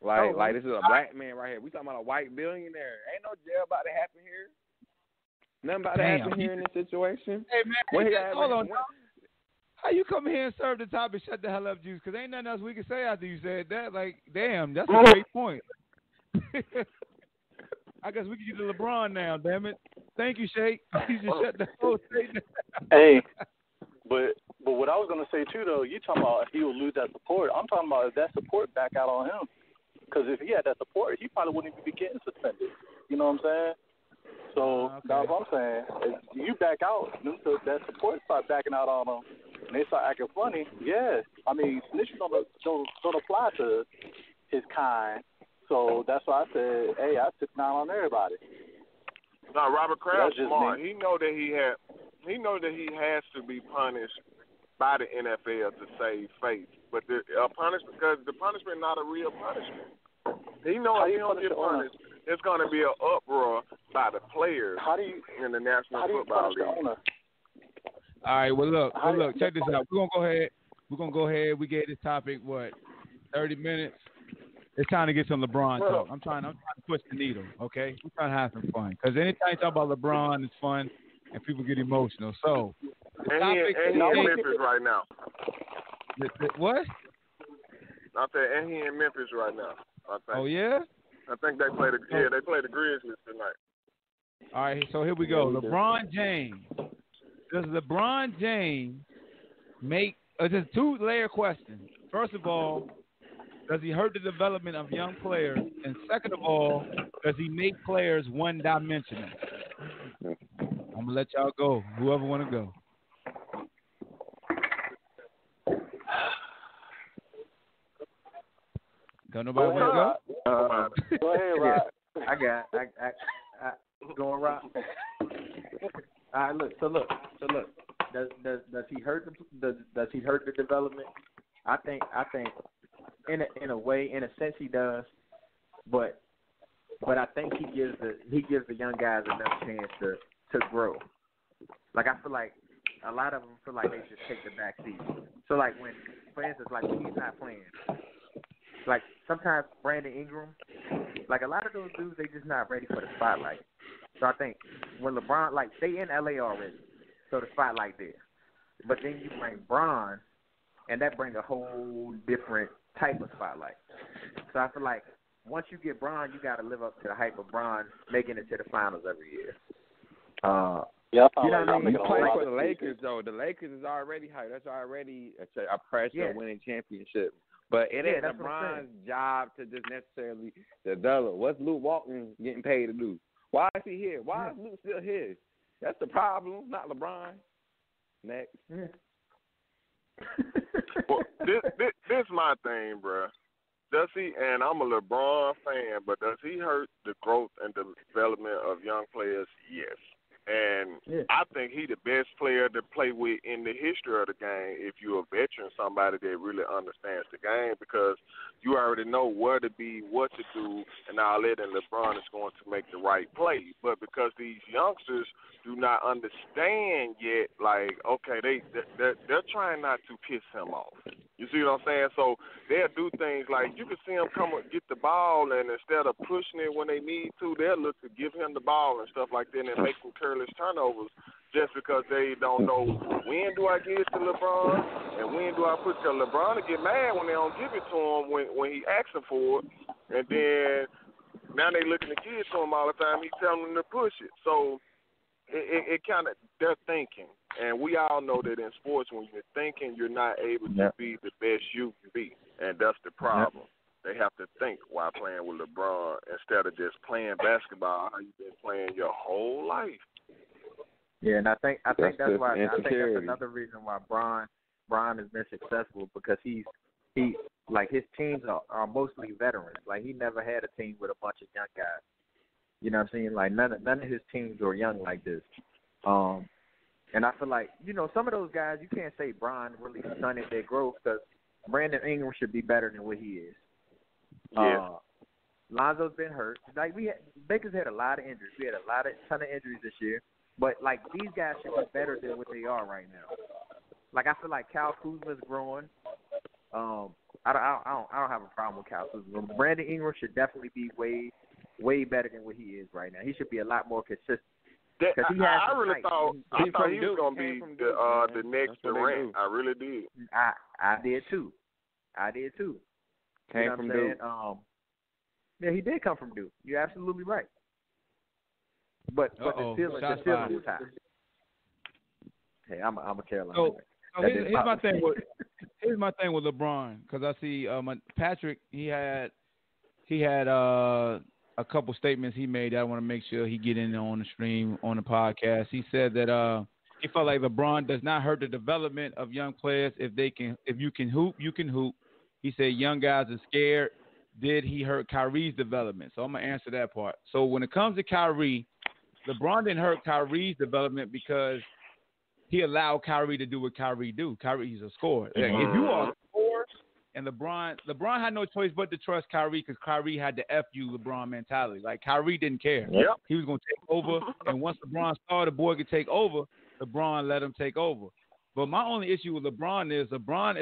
like this is a black man right here. We talking about a white billionaire. Ain't no jail about to happen here. Nothing about to happen here in this situation. Hey man, hold on. How you come here and serve the top and shut the hell up, Juice? Because ain't nothing else we can say after you said that. Like, damn, that's a great point. I guess we can use the LeBron now, damn it. Thank you, Shake. You just shut the whole thing down. Hey, but what I was going to say, too, though, you talking about he will lose that support. I'm talking about if that support back out on him. Because if he had that support, he probably wouldn't even be getting suspended. You know what I'm saying? So that's what I'm saying. If you back out, that support start backing out on him, and they start acting funny. Yeah, I mean, snitches don't apply to his kind. So that's why I said, hey, I sit down on everybody. No, Robert Kraft smart. He know that he has to be punished by the NFL to save face. But the punishment, because the punishment not a real punishment. He knows if he don't get punished, it's going to be an uproar by the players in the National Football League. All right, well, look, check this out. We're going to go ahead. We gave this topic, 30 minutes? It's time to get some LeBron talk. I'm trying to push the needle, okay? We're trying to have some fun. Because anytime you talk about LeBron, it's fun, and people get emotional. So, and he in Memphis right now. What? I said, and he in Memphis right now. I think. Oh, yeah? I think they play the Grizzlies tonight. All right, so here we go. LeBron James. Does LeBron James make just two-layer question. First of all, does he hurt the development of young players? And second of all, does he make players one-dimensional? I'm going to let y'all go, whoever want to go. Don't nobody want to go? Go ahead, Rob. I going Rob. All right, look. Does he hurt the development? I think in a way, in a sense, he does. But I think he gives the young guys enough chance to grow. Like I feel like a lot of them feel like they just take the back seat. So like when, for instance, like when he's not playing. Like, sometimes Brandon Ingram, like, a lot of those dudes, they just not ready for the spotlight. So I think when LeBron, like, they in L.A. already, so the spotlight there. But then you bring Bron, and that brings a whole different type of spotlight. So I feel like once you get Bron, you got to live up to the hype of Bron making it to the finals every year. You know what I mean? You play for the Lakers, though. The Lakers is already hype. That's already a pressure winning championship. But it ain't LeBron's job to just necessarily develop. What's Luke Walton getting paid to do? Why is he here? Why is Luke still here? That's the problem, not LeBron. Next. Well, this my thing, bro. Does he, and I'm a LeBron fan, but does he hurt the growth and development of young players? Yes. And I think he the best player to play with in the history of the game if you're a veteran, somebody that really understands the game, because you already know where to be, what to do, and all that, and LeBron is going to make the right play. But because these youngsters do not understand yet, like, okay, they're trying not to piss him off. You see what I'm saying? So they'll do things like you can see them come and get the ball, and instead of pushing it when they need to, they'll look to give him the ball and stuff like that and make some careless turnovers just because they don't know when do I give it to LeBron and when do I put it to LeBron to get mad when they don't give it to him when he asking for it. And then now they looking to give it to him all the time. He telling them to push it. So it kind of, they're thinking. And we all know that in sports, when you're thinking, you're not able to be the best you can be. And that's the problem. They have to think while playing with LeBron instead of just playing basketball how you've been playing your whole life. Yeah, and I think that's why I think insecurity. that's another reason why Bron has been successful, because he like his teams are mostly veterans. Like he never had a team with a bunch of young guys. You know what I'm saying? Like none of his teams were young like this. And I feel like, you know, some of those guys, you can't say Bron really stunted their growth, because Brandon Ingram should be better than what he is. Yeah. Lonzo's been hurt. Like Baker's had a lot of injuries. We had a ton of injuries this year. But like these guys should be better than what they are right now. Like I feel like Kyle Kuzma's growing. I don't have a problem with Kyle Kuzma. Brandon Ingram should definitely be way better than what he is right now. He should be a lot more consistent. I really thought he was gonna be the next Durant. I really did. I did too. Came from Duke. Yeah, he did come from Duke. You're absolutely right. But the ceiling was high. Hey, I'm a Carolina. So here's my thing with LeBron, because I see Patrick. He had a couple statements he made that I want to make sure he get in on the stream on the podcast. He said that he felt like LeBron does not hurt the development of young players if you can hoop, you can hoop. He said young guys are scared. Did he hurt Kyrie's development? So I'm gonna answer that part. So when it comes to Kyrie, LeBron didn't hurt Kyrie's development because he allowed Kyrie to do what Kyrie do. Kyrie's a scorer. Like, if you are a scorer, and LeBron had no choice but to trust Kyrie, because Kyrie had the F you LeBron mentality. Like Kyrie didn't care. Yep. He was gonna take over, and once LeBron saw the boy could take over, LeBron let him take over. But my only issue with LeBron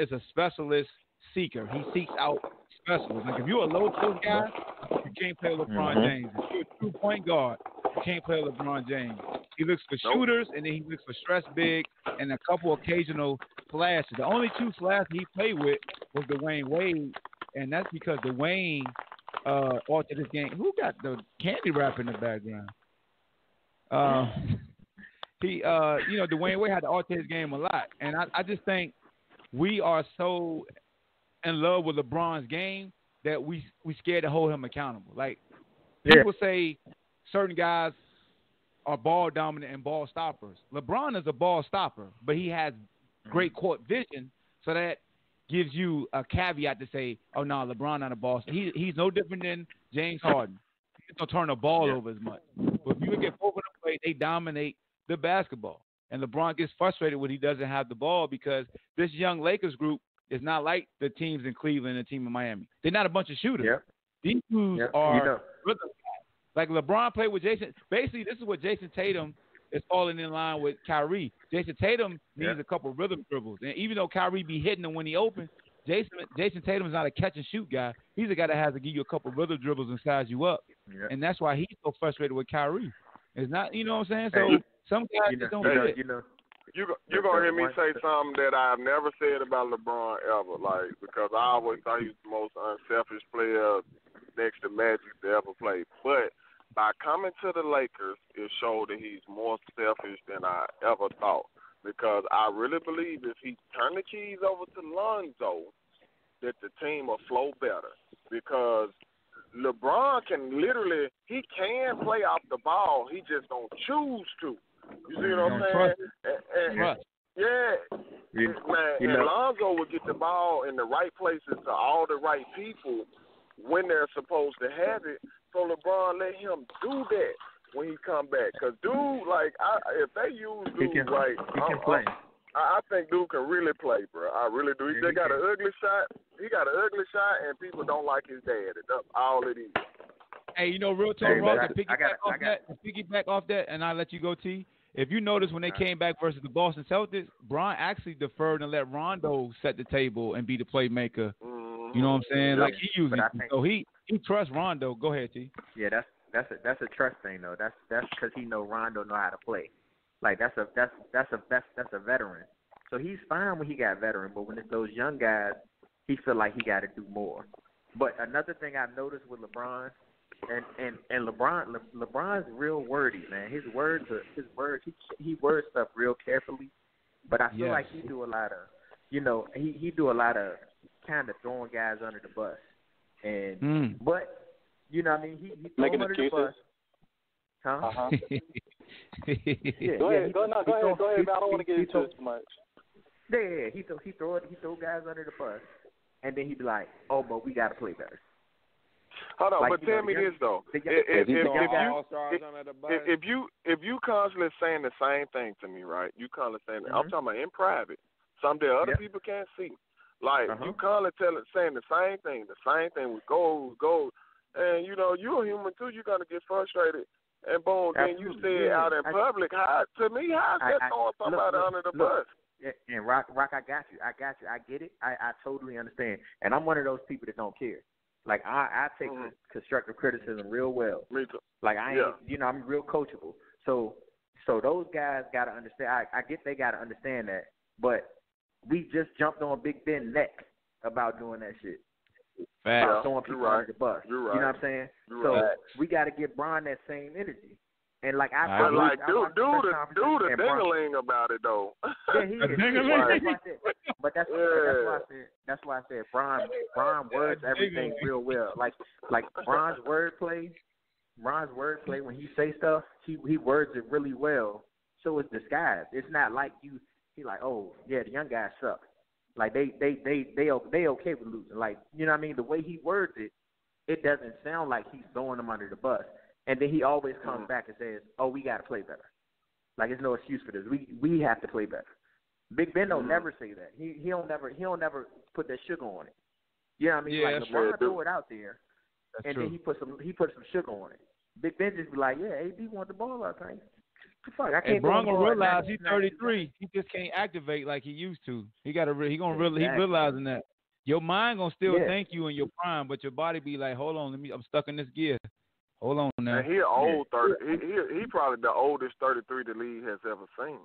is a specialist seeker. He seeks out specialists. Like if you're a low post guy, you can't play with LeBron James. If you're a true point guard, you can't play with LeBron James. He looks for shooters, and then he looks for stress big and a couple occasional flashes. The only two flashes he played with was Dwayne Wade, and that's because Dwayne altered his game. Who got the candy wrap in the background? Dwayne Wade had to alter his game a lot, and I just think we are so in love with LeBron's game that we scared to hold him accountable. Like people say certain guys are ball dominant and ball stoppers. LeBron is a ball stopper, but he has great court vision, so that gives you a caveat to say, oh no, LeBron not a ball stopper. He's no different than James Harden. He don't turn the ball over as much. But if you look at both of them play, they dominate the basketball. And LeBron gets frustrated when he doesn't have the ball, because this young Lakers group is not like the teams in Cleveland and the team in Miami. They're not a bunch of shooters. Yep. These dudes are rhythm guys. Like LeBron played with Jason. Basically, this is what Jason Tatum is falling in line with Kyrie. Jason Tatum needs a couple rhythm dribbles. And even though Kyrie be hitting them when he opens, Jason Tatum is not a catch-and-shoot guy. He's a guy that has to give you a couple rhythm dribbles and size you up. Yep. And that's why he's so frustrated with Kyrie. It's not, you know what I'm saying? So some guys just don't fit. You're going to hear me say something that I've never said about LeBron ever, like, because I always thought he was the most unselfish player next to Magic to ever play. But by coming to the Lakers, it showed that he's more selfish than I ever thought, because I really believe if he turned the keys over to Lonzo, that the team will flow better, because LeBron can literally, he can play off the ball, he just don't choose to. You see what I'm saying? And Lonzo would get the ball in the right places to all the right people when they're supposed to have it. So LeBron let him do that when he come back. Because dude, like, if they use dude right, I think dude can really play, bro. I really do. He just got an ugly shot. He got an ugly shot, and people don't like his dad. That's all it is. Hey, real talk, Ross, to piggyback off that, and I'll let you go, T. If you notice when they came back versus the Boston Celtics, Bron actually deferred and let Rondo set the table and be the playmaker. Mm-hmm. You know what I'm saying? Like he usually. So he trusts Rondo. Go ahead, T. Yeah, that's a trust thing though. That's because he know Rondo know how to play. Like that's a veteran. So he's fine when he got veteran, but when it's those young guys, he feel like he got to do more. But another thing I've noticed with LeBron, and LeBron's real wordy, man. His words, he words stuff real carefully. But I feel like he do a lot of, he do a lot of kind of throwing guys under the bus. And but you know what I mean, he throw him under the bus. Huh? Uh-huh. Go ahead, man. I don't want to get into it too much. Yeah, he throw guys under the bus, and then he be like, "Oh, but we got to play better." Hold on, but tell me this though: if you constantly saying the same thing to me, right? You constantly saying, I'm talking about in private, something that other people can't see. Like you constantly saying the same thing with goals, and you're a human too. You're gonna get frustrated. And boom, then you say it out in public. How's that throwing somebody under the bus? And Rock, I got you. I get it. I totally understand. And I'm one of those people that don't care. Like I take constructive criticism real well. Me too. Like I ain't, I'm real coachable. So those guys gotta understand. I get they gotta understand that. But we just jumped on Big Ben neck about doing that shit. About throwing people under the bus. You know what I'm saying? We got to give Bron that same energy. And like do the ding-a-ling about it though. Yeah, he is. But that's why I said Bron words everything real well. Like Bron's wordplay when he say stuff, he words it really well. So it's disguised. It's not like he like, oh yeah, the young guys suck. Like they okay with losing. Like, you know what I mean? The way he words it, it doesn't sound like he's throwing them under the bus. And then he always comes back and says, "Oh, we got to play better." Like there's no excuse for this. We have to play better. Big Ben don't never say that. He don't never put that sugar on it. You know what I mean? Like LeBron threw it out there, and then he put some sugar on it. Big Ben just be like, "Yeah, AD want the ball all the time." Fuck, I can't. And Bron gonna realize he's 33. He just can't activate like he used to. He's realizing that your mind gonna still thank you in your prime, but your body be like, hold on, I'm stuck in this gear. Hold on now. And he old 30. He probably the oldest 33 the league has ever seen.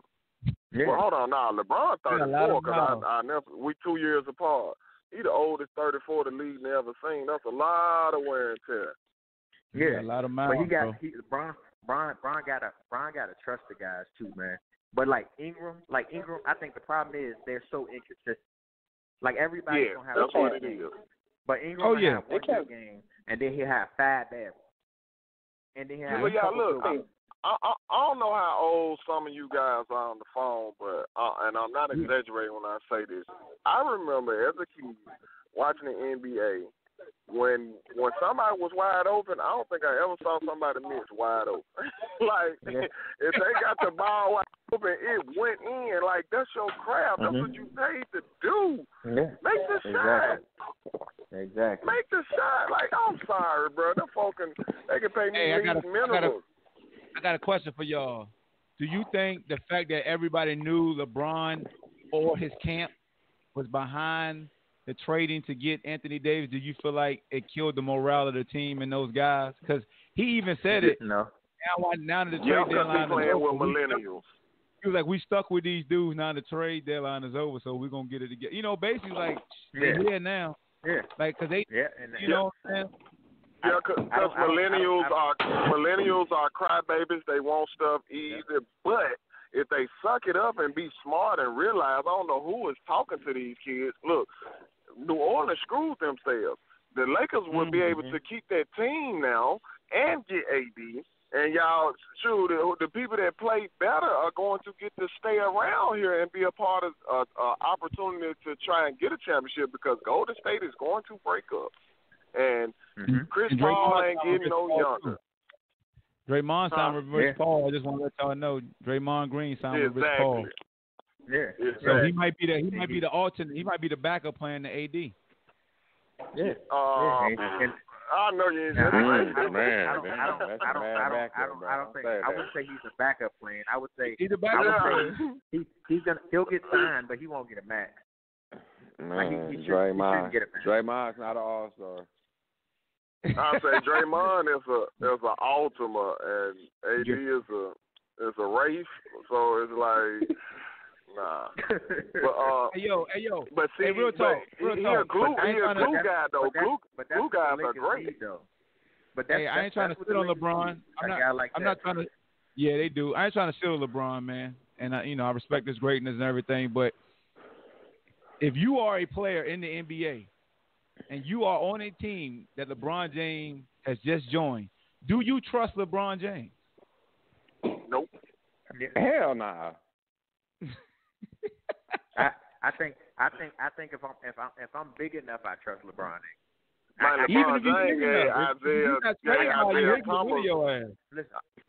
Yeah. Well, hold on now, LeBron 34 because we 2 years apart. He the oldest 34 the league never seen. That's a lot of wear and tear. Yeah, a lot of miles. But Bron gotta trust the guys too, man. But like Ingram, I think the problem is they're so inconsistent. Like everybody's gonna have a bad game. But Ingram will have one good game, and then he'll have 5 bad ones. And then he'll have look, I don't know how old some of you guys are on the phone, but and I'm not exaggerating when I say this. I remember as a kid watching the NBA. When somebody was wide open, I don't think I ever saw somebody miss wide open. If they got the ball wide open, it went in. Like, that's your craft. That's what you paid to do. Yeah. Make the shot. Exactly. Make the shot. Like, I'm sorry, bro. They can pay me minimum. I got a question for y'all. Do you think the fact that everybody knew LeBron or his camp was behind the trading to get Anthony Davis, do you feel like it killed the morale of the team and those guys? Because he even said it. No. Now that the trade deadline is over, with millennials. He was like, we stuck with these dudes. Now the trade deadline is over, so we're gonna get it together. Basically like they're here now. Yeah. Like, cause they, you know what I'm saying? Yeah, because millennials are crybabies. They want stuff easy, but if they suck it up and be smart and realize, I don't know who is talking to these kids. Look, New Orleans screwed themselves. The Lakers would be able to keep that team now and get AD. And y'all, the people that play better are going to get to stay around here and be a part of opportunity to try and get a championship because Golden State is going to break up. And Chris Paul ain't getting no younger. Draymond signed with Rich Paul. I just want to let y'all know Draymond Green signed with Rich Paul. Yeah. So he might be the alternate. He might be the backup plan to AD. Yeah. I know you ain't. I wouldn't say he's a backup plan. I would say he's a backup plan. He'll get signed, but he won't get a max. Man, he shouldn't get a max. Draymond's not an all-star. I say Draymond is an Ultima, and AD is a It's a race, so it's like, nah. But hey yo. But see, real talk. He a glue guy though. Glue guys are great though. But I ain't trying to sit on LeBron. I'm not trying to. Yeah, they do. I ain't trying to sit on LeBron, man. And I respect his greatness and everything. But if you are a player in the NBA and you are on a team that LeBron James has just joined, do you trust LeBron James? Nope. Hell nah. I think if I'm big enough, I trust LeBron. Even if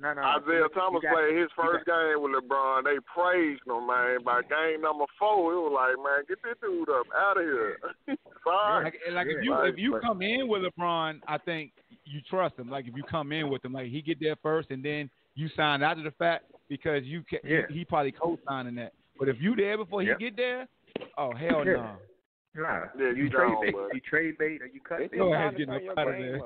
Isaiah Thomas played his first game with LeBron. They praised him, man. By game number 4, it was like, man, get this dude up out of here. If you come in with LeBron, I think you trust him. Like if you come in with him, like he get there first, and then you sign after the fact because he probably co-signing that. But if you there before he get there, oh hell no. Nah. Yeah, you trade bait or you cut bait. Go ahead, get no out of there.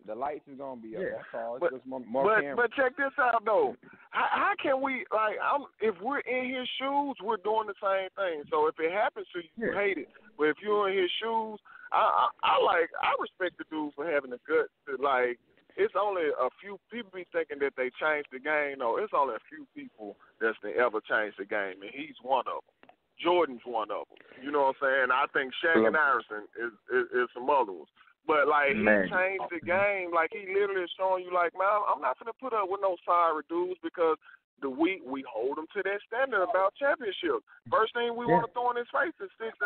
The lights is gonna be up. That's all. But, just more cameras. But check this out though. How can we if we're in his shoes, we're doing the same thing. So if it happens to you, you hate it. But if you're in his shoes, I respect the dude for having the guts to like. It's only a few people be thinking that they changed the game. No, it's only a few people that's ever changed the game, and he's one of them. Jordan's one of them. You know what I'm saying? I think Shaq and Iverson is some other ones. But, like, he changed the game. Like, he literally is showing you, like, man, I'm not going to put up with no sorry dudes because we hold them to that standard about championships. First thing we want to throw in his face is 6-0.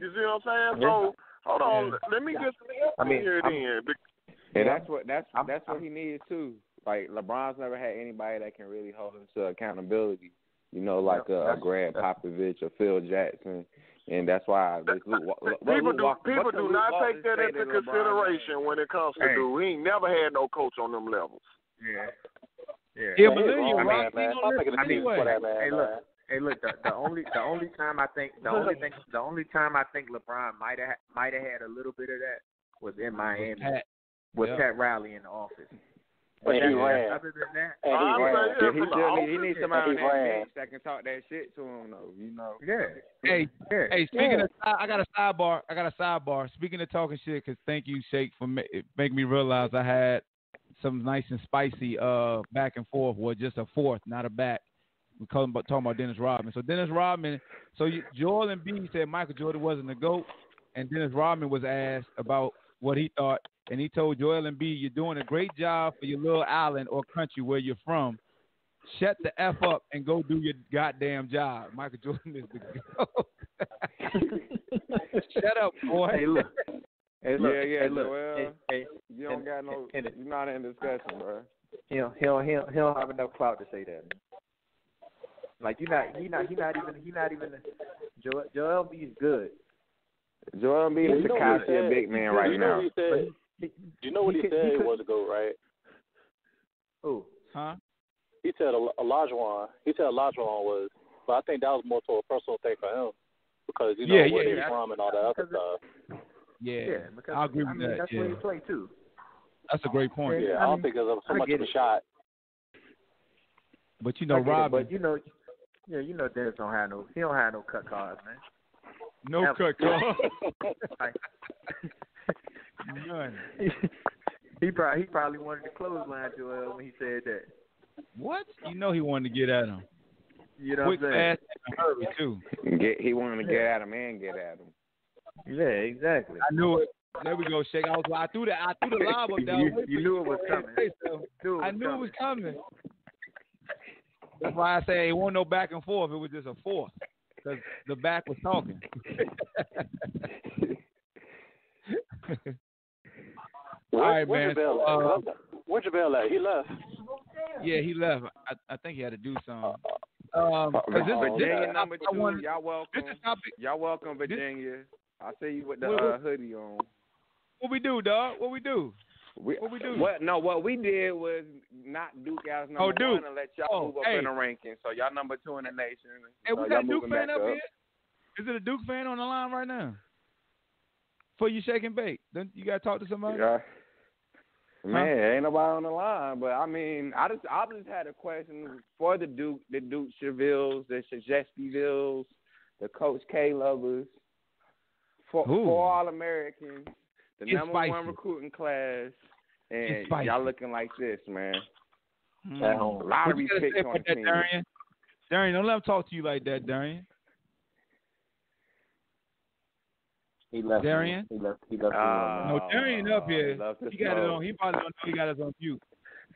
You see what I'm saying? So, hold on. Let me get some help here then. And that's what he needs too. Like LeBron's never had anybody that can really hold him to accountability. You know, like a Greg Popovich or Phil Jackson, and that's why people do not take that into consideration when it comes to dude. He ain't never had no coach on them levels. Yeah, Millennial Rock. Hey, look. The only time I think LeBron might have had a little bit of that was in Miami. With Pat Riley in the office. But he ran. Other than that, he needs somebody on that bench that can talk that shit to him, though. You know. Yeah. Hey, speaking of, I got a sidebar. Speaking of talking shit, because thank you, Shake, for making me realize I had some nice and spicy back and forth. Well, just a fourth, not a back. We're talking about Dennis Rodman. So Dennis Rodman. Joel Embiid said Michael Jordan wasn't the GOAT, and Dennis Rodman was asked about what he thought. And he told Joel Embiid, you're doing a great job for your little island or country where you're from. Shut the F up and go do your goddamn job. Michael Jordan is the GOAT. Shut up, boy. Hey, look. You don't got no. You're not in discussion, bro. He don't have enough clout to say that. Like he not even. Joel Embiid is good. Joel Embiid is a big man right now. Do you know what he said was a GOAT, right? Who? Huh? He said Olajuwon. He said Olajuwon was, but I think that was more to a personal thing for him because where he's from and all that other stuff. Yeah, because I agree with that. That's where he played too. That's a great point. Yeah, I don't think there's so much of a shot. But Robin. But you know Dennis don't have no cut cards, man. No cut cards. None. He probably wanted to clothesline Joel when he said that. What? You know he wanted to get at him. You know quick, what I'm saying? fast, and hurry too. He wanted to get at him and get at him. Yeah, exactly. I knew it. There we go, Shake. I threw the lob up there. You knew it was coming. I knew it was coming. That's why I say it wasn't no back and forth. It was just a fourth because the back was talking. All right, man. Where's JaVale at? He left. Yeah, he left. I think he had to do something. Virginia number 2. Y'all welcome. Y'all welcome, Virginia. I see you with the hoodie on. What we do, dog? What we do? What we do? What we did was not Duke as number 1 and let y'all move up in the rankings. So y'all number 2 in the nation. Hey, we got a Duke fan up here. Is it a Duke fan on the line right now? For you Shake and Bake? Then you got to talk to somebody? Yeah. Man, ain't nobody on the line, but I mean, I just had a question for the Duke Chevilles, the Shajestivilles, the Coach K lovers, for All Americans, the number one recruiting class, and y'all looking like this, man. Lottery picks on the team. Darian, don't let him talk to you like that, Darian. He left. Darian? He left. No, Darian up here. He got it on. He probably don't know he got us on mute.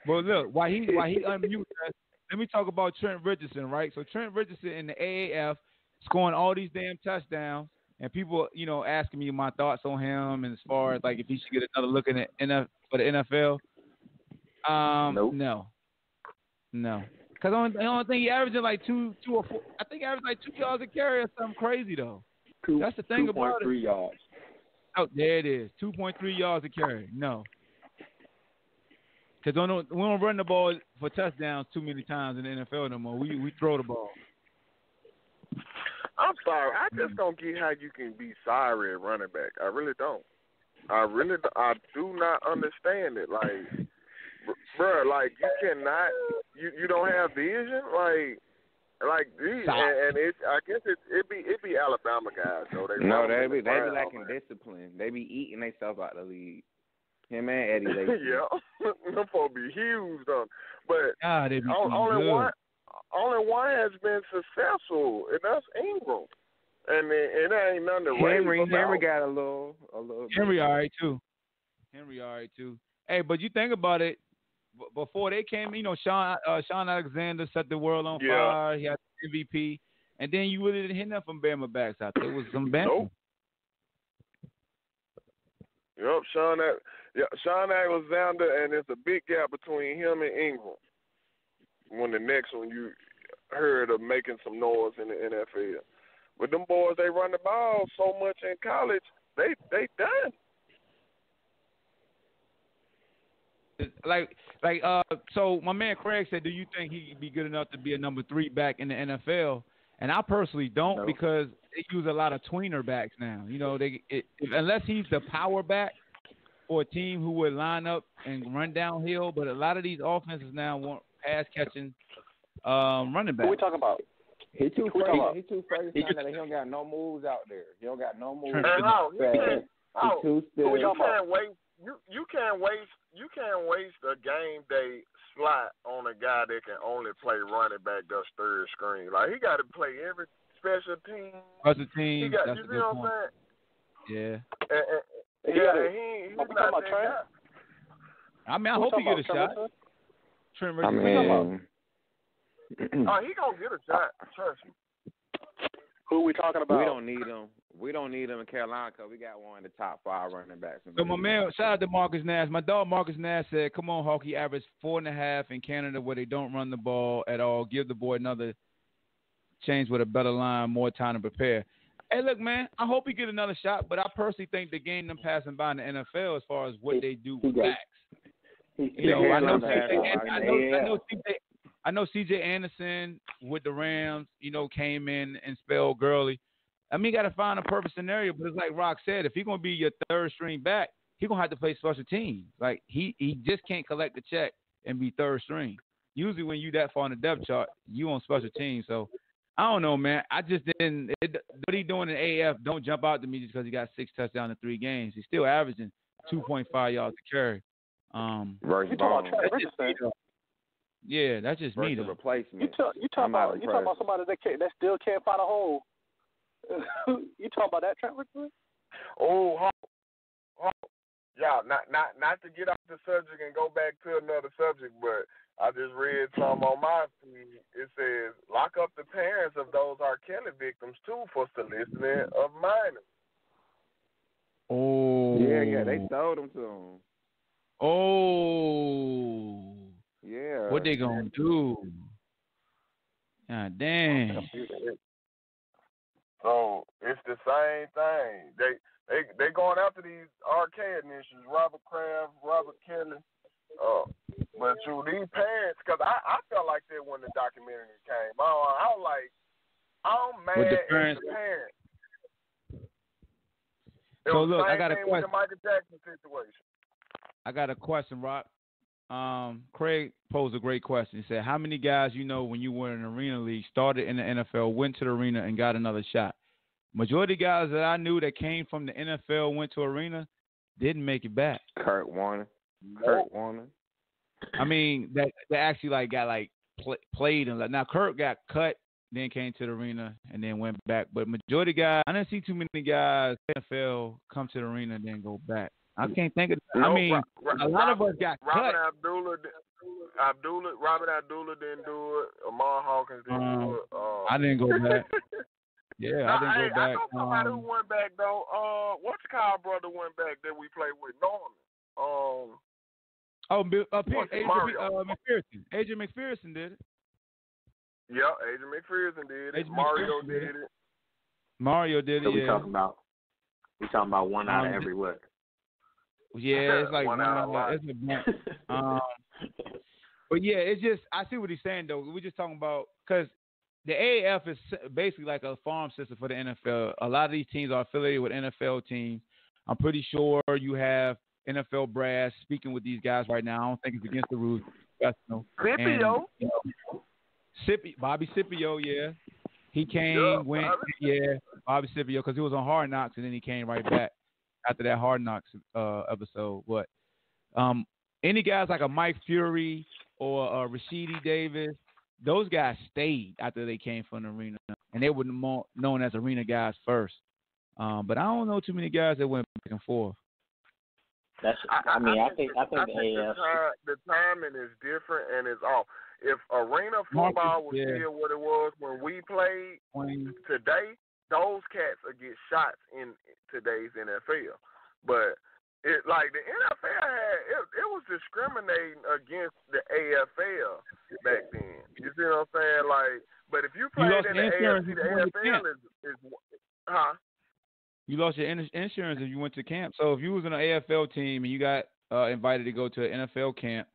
But look, while he unmute us, let me talk about Trent Richardson, right? So Trent Richardson in the AAF scoring all these damn touchdowns, and people, asking me my thoughts on him and as far as like if he should get another look in for the NFL. Nope. No. Because the only thing he averaging like 2 or 4. I think he averaged like 2 yards a carry or something crazy though. That's the thing about it. 2.3 yards. Oh, there it is. 2.3 yards a carry. No. Because we don't run the ball for touchdowns too many times in the NFL no more. We throw the ball. I'm sorry. I just don't get how you can be sorry at running back. I really don't. I do not understand it. Like, bro, like you cannot. You don't have vision. Like these, and it's. I guess it be Alabama guys though. They be lacking discipline. They be eating themselves out the league. Him and Eddie Lacy. Yeah, them folks be huge though. But they be only one has been successful, and that's Ingram. And it ain't nothing to Henry got a little. Henry all right too. Hey, but you think about it. Before they came, Sean Alexander set the world on fire. He had the MVP, and then you really didn't hear nothing from Bama backs out there. It was some Bama. Nope. Yep, Sean Alexander, and there's a big gap between him and Ingram. When the next one you heard of making some noise in the NFL, but them boys they run the ball so much in college, they done. So my man Craig said, do you think he'd be good enough to be a number 3 back in the NFL? And I personally don't because they use a lot of tweener backs now. Unless he's the power back for a team who would line up and run downhill, but a lot of these offenses now want pass catching running backs. What we talking about? He too afraid. He don't got no moves out there. He don't got no moves. He's too still. You can't waste a game day slot on a guy that can only play running back that's third string. Like he got to play every special team. Special team. You see what I'm saying? Yeah. He's not that guy. I mean, I hope he get a shot. Trent Richardson. He gonna get a shot. Trust me. Who we talking about? We don't need him. We don't need him in Carolina because we got one of the top 5 running backs. So my man, shout out to Marcus Nash. My dog Marcus Nash said, "Come on, Hawk. He averaged 4.5 in Canada where they don't run the ball at all. Give the boy another chance with a better line, more time to prepare." Hey, look, man. I hope he get another shot, but I personally think the game them passing by in the NFL as far as what they do with backs. I know C.J. Anderson with the Rams, came in and spelled Gurley. I mean, you got to find a perfect scenario, but it's like Rock said, if he's going to be your third string back, he's going to have to play special teams. Like, he just can't collect the check and be third string. Usually when you that far on the depth chart, you on special teams. So, I don't know, man. I just didn't – what he doing in AF don't jump out to me just because he got 6 touchdowns in 3 games. He's still averaging 2.5 yards to carry. Yeah, that's just me, though. Replacement. You talking about somebody that still can't find a hole. You talking about that, Trent Richardson? Oh, yeah. Not to get off the subject and go back to another subject, but I just read some on my feed. It says lock up the parents of those R. Kelly victims too for soliciting of minors. Oh. Yeah, they sold them to him. Oh. Yeah. What they gonna do? God damn. So it's the same thing. They going after these arcade issues. Robert Kraft, Robert Kelly. But to these parents, because I felt like that when the documentary came. I was like, I'm mad at the parents. So look, I got a question. With the Michael Jackson situation. I got a question, Rock. Craig posed a great question. He said, how many guys you know when you were in an arena league, started in the NFL, went to the arena, and got another shot? Majority of guys that I knew that came from the NFL, went to arena, didn't make it back. Kurt Warner. I mean, that actually got played and now Kurt got cut, then came to the arena and then went back. But majority of guys, I didn't see too many guys in the NFL come to the arena and then go back. I can't think of. No, I mean, a lot of us got cut. Robert Abdullah didn't do it. Amar Hawkins didn't do it. I didn't go back. Yeah, I didn't go back. I know somebody who went back though. What's Kyle brother went back that we played with? Norman. McPherson. Adrian McPherson did it. Yeah, Adrian McPherson did it. Mario did it. Mario did it. So we talking about one out of every what? Yeah, it's like one out of a lot. But yeah, it's just I see what he's saying though. We're just talking about because the AAF is basically like a farm system for the NFL. A lot of these teams are affiliated with NFL teams. I'm pretty sure you have NFL brass speaking with these guys right now. I don't think it's against the rules. Scipio. Bobby Scipio, yeah. He came, Bobby Scipio, because he was on Hard Knocks, and then he came right back after that Hard Knocks episode. But any guys like a Mike Fury or Rashidi Davis, those guys stayed after they came from the arena, and they were known as arena guys first. But I don't know too many guys that went back and forth. I think the AF. The timing is different and it's off. If arena football was still what it was when we played today, those cats would get shots in today's NFL. But the NFL it was discriminating against the AFL back then. You see what I'm saying? But if you played in the AFC, the AFL is You lost your insurance if you went to camp. So if you was in an AFL team and you got invited to go to an NFL camp,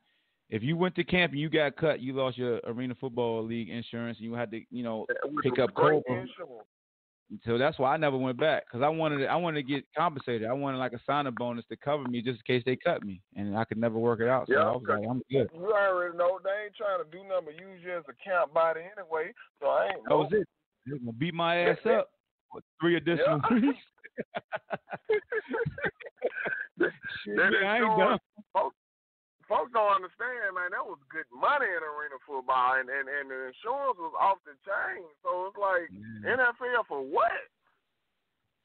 if you went to camp and you got cut, you lost your Arena Football League insurance and you had to, pick up Cobra. So that's why I never went back because I wanted to get compensated. I wanted like a sign-up bonus to cover me just in case they cut me, and I could never work it out. So I was like, I'm good. You already know they ain't trying to do nothing but use you as a camp body anyway. So I ain't. That was it. They was gonna beat my ass up with 3 additional weeks. I ain't done. Folks don't understand, man. That was good money in arena football, and the insurance was off the chain. So it's like NFL for what?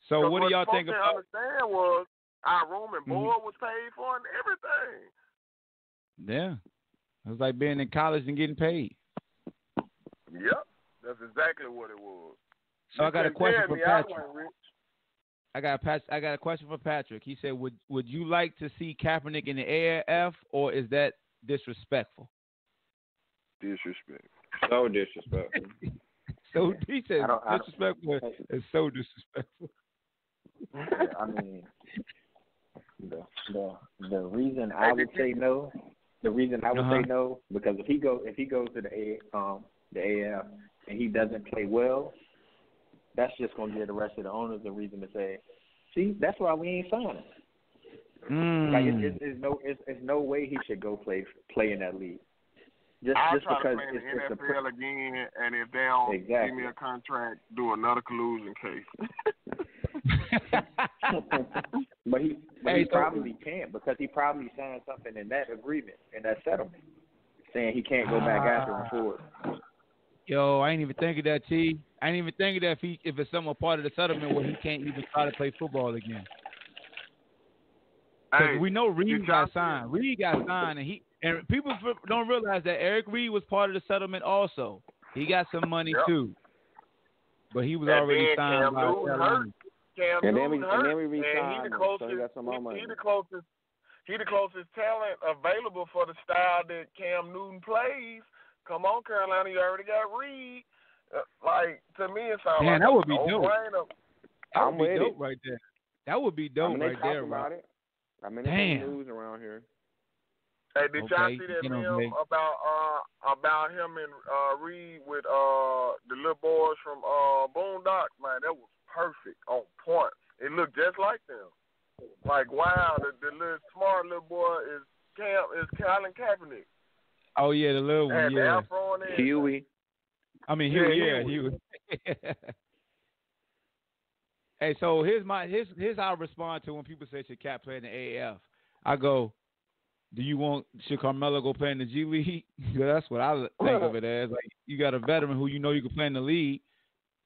So what do y'all think about? What understand was our room and board was paid for and everything. Yeah, it was like being in college and getting paid. Yep, that's exactly what it was. So I got a question for Patrick. I got a question for Patrick. He said, "Would you like to see Kaepernick in the AAF, or is that disrespectful?" Disrespectful. So disrespectful. So he said disrespectful. It's so disrespectful. I mean, the reason I would say no, because if he goes to the AAF and he doesn't play well, that's just going to give the rest of the owners a reason to say, see, that's why we ain't signing. Like there's no way he should go play in that league. I'll just try because to play in the NFL again, and if they don't give me a contract, do another collusion case. But he probably can't because he probably signed something in that agreement, in that settlement, saying he can't go back after him for it. Yo, I ain't even think of that, T. I ain't even think of that if it's some part of the settlement where he can't even try to play football again. Because we know Reed got signed. Reed got signed, and people don't realize that Eric Reed was part of the settlement also. He got some money too, but he was already signed by Carolina. And then we re-signed him, so he got some more money. He the closest talent available for the style that Cam Newton plays. Come on, Carolina, you already got Reed. To me, it sounds like that would be dope. That would be dope right there. That would be dope right there, about right? it. I mean, there's news around here. Hey, did y'all see that meme about him and Reed with the little boys from Boondock? Man, that was perfect, on point. It looked just like them. Like, wow, the little smart little boy is Colin Kaepernick. Oh yeah, the little one, had yeah. The afro on it. Huey. I mean Huey. Hey, so here's how I respond to when people say should Cap play in the AF. I go, should Carmelo go play in the G League? That's what I think of it as. Like, you got a veteran who you know you can play in the league,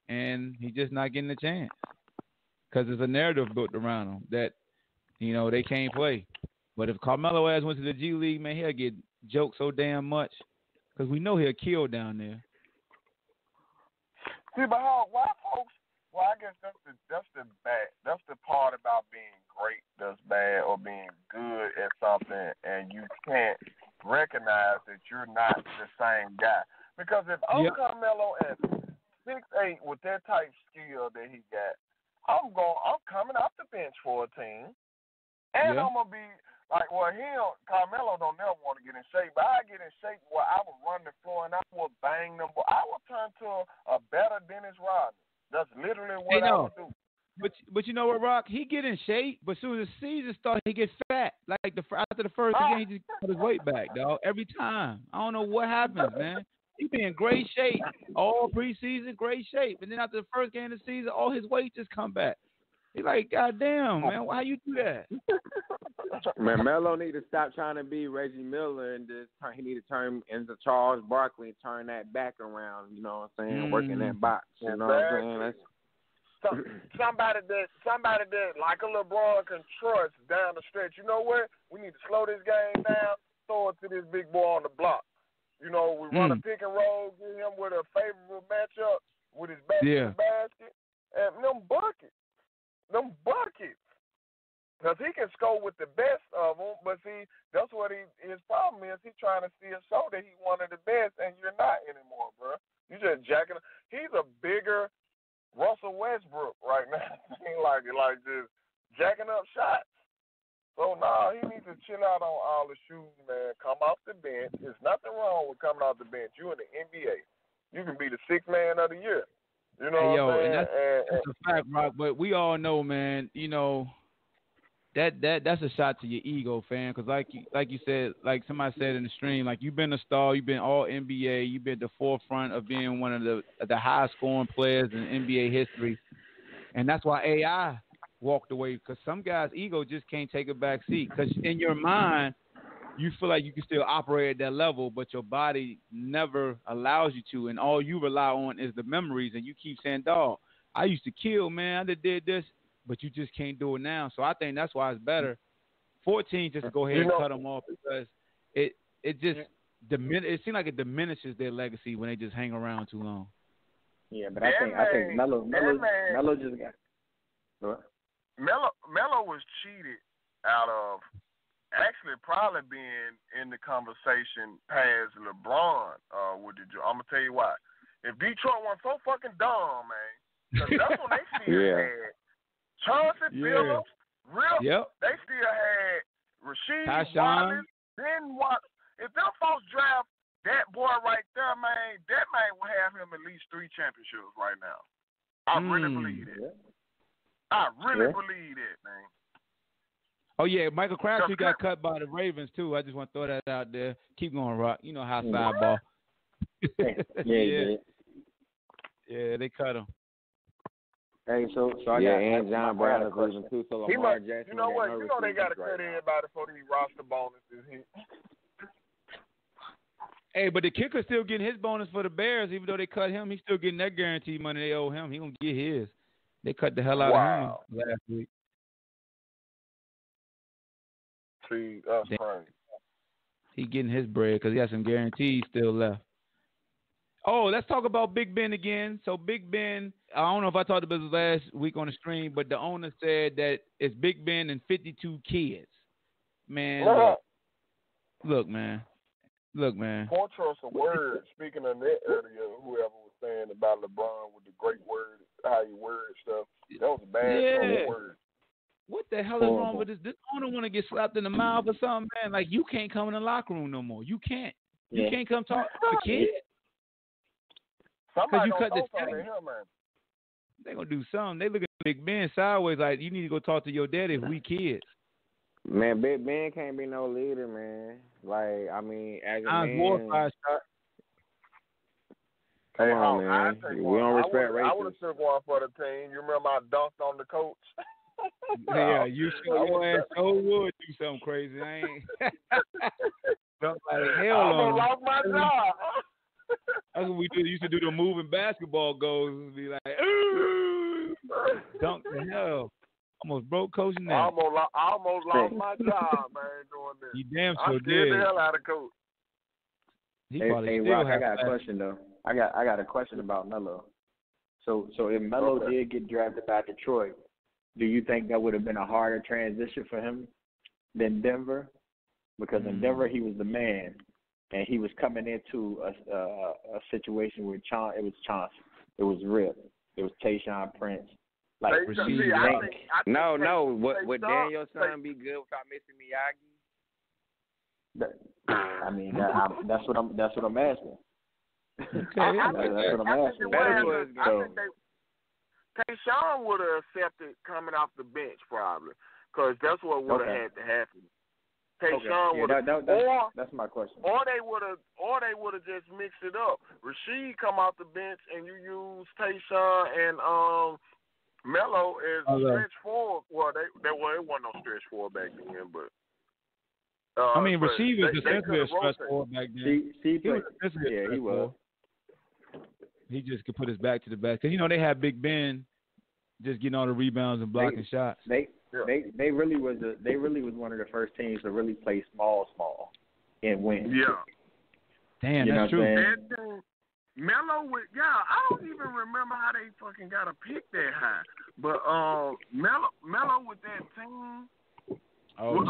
and he's just not getting a chance because there's a narrative built around him that, you know, they can't play. But if Carmelo ass went to the G League, man, he'll get joked so damn much because we know he'll kill down there. See, but why folks? Well, I guess that's the part about being great that's bad, or being good at something and you can't recognize that you're not the same guy. Because if I'm Carmelo at 6'8" with that type skill that he got, I'm coming off the bench for a team, and I'm gonna be like, well, Carmelo don't never want to get in shape, but I get in shape where I will run the floor and I will bang them. I will turn to a better Dennis Rodman. That's literally what I would do. But you know what, Rock? He get in shape, but as soon as the season starts, he gets fat. Like after the first game, he just put his weight back, dog. Every time. I don't know what happens, man. He be in great shape all preseason, great shape, and then after the first game of the season, all his weight just come back. He's like, God damn, man, why you do that? Man, Melo need to stop trying to be Reggie Miller and he need to turn into Charles Barkley and turn that back around. You know what I'm saying? Working that box. You know what I'm saying? Somebody that like a LeBron can trust down the stretch. You know what? We need to slow this game down. Throw it to this big boy on the block. You know, we run a pick and roll, get him with a favorable matchup with his back to the basket, and them buckets. Because he can score with the best of them, but see, that's what his problem is. He's trying to still show that he's one of the best, and you're not anymore, bro. You just jacking. He's a bigger Russell Westbrook right now. like just jacking up shots. So he needs to chill out on all the shooting, man. Come off the bench. There's nothing wrong with coming off the bench. You in the NBA. You can be the sixth man of the year. You know what I'm saying? And that's a fact, Rock. But we all know, man, you know, that's a shot to your ego, fam. Because like you said, like somebody said in the stream, like you've been a star, you've been all NBA, you've been at the forefront of being one of the highest scoring players in NBA history, and that's why AI walked away, because some guys' ego just can't take a back seat. Because in your mind, you feel like you can still operate at that level, but your body never allows you to, and all you rely on is the memories, and you keep saying, dog, I used to kill, man, I did this, but you just can't do it now. So I think that's why it's better 14 just to go ahead and cut them off, because it just it seems like it diminishes their legacy when they just hang around too long. Yeah, but I think Melo just got what? Melo was cheated out of actually probably being in the conversation past LeBron with the job. I'm gonna tell you why. If Detroit wasn't so fucking dumb, man, because that's when they still had Chauncey Billups, they still had Rasheed Wallace, Ben Wallace. If them folks draft that boy right there, man, that man will have him at least 3 championships right now. I really believe it. I really believe it, man. Oh, yeah, Michael Kraft got cut by the Ravens, too. I just want to throw that out there. Keep going, Rock. You know how sideball. Yeah, they cut him. Hey, so I got and John Brown is losing too, so Lamar Jackson. You know what? You know they got to cut everybody for these roster bonuses. Hey, but the kicker's still getting his bonus for the Bears. Even though they cut him, he's still getting that guaranteed money they owe him. He going to get his. They cut the hell out of him last week. See, that's crazy. He getting his bread because he got some guarantees still left. Oh, let's talk about Big Ben again. So Big Ben, I don't know if I talked about this last week on the stream, but the owner said that it's Big Ben and 52 kids. Man, look, man. Poor choice of words. Speaking of that earlier, whoever was saying about LeBron with the great word, how he worded stuff, that was a bad choice of words. What the hell is wrong with this? This owner want to get slapped in the mouth or something, man. Like, you can't come in the locker room no more. You can't. You can't come talk to the kid. Somebody you cut this him, man. They gonna do something. They look at Big Ben sideways like you need to go talk to your daddy if we kids. Man, Big Ben can't be no leader, man. Like, I mean, as a man. Come on, man. We don't respect racism. I would have took one for the team. You remember I dunked on the coach? Yeah, you sure your ass so would do something crazy. I ain't. Something like hell I on. lost my job. That's what we did. Used to do the moving basketball goals and be like, ooh, dunk the hell. Almost broke coaching I now. almost lost my job, man, doing this. He damn I sure scared did. the hell out of coach. Hey, Rock, I got a question though. I got a question about Melo. So if Melo did get drafted by Detroit, do you think that would have been a harder transition for him than Denver? Because in Denver he was the man, and he was coming into a situation where it was Chauncey, it was Rip, it was Tayshaun Prince. Like, would Daniel's son be good without missing Miyagi? I mean, that's what I'm asking. I think Tayshaun would have accepted coming off the bench probably, because that's what would have had to happen. Tayshaun would have, that's my question. Or they would have just mixed it up. Rasheed come off the bench and you use Tayshaun and Melo as stretch forward. Well, it wasn't no stretch forward back then, but. I mean, Rasheed was essentially a stretch forward back then. He was. He just could put his back to the back. Because, they had Big Ben just getting all the rebounds and blocking shots. They really was one of the first teams to really play small and win. Yeah. Damn, that's true. Melo I don't even remember how they fucking got a pick that high. But Melo with that team. Oh,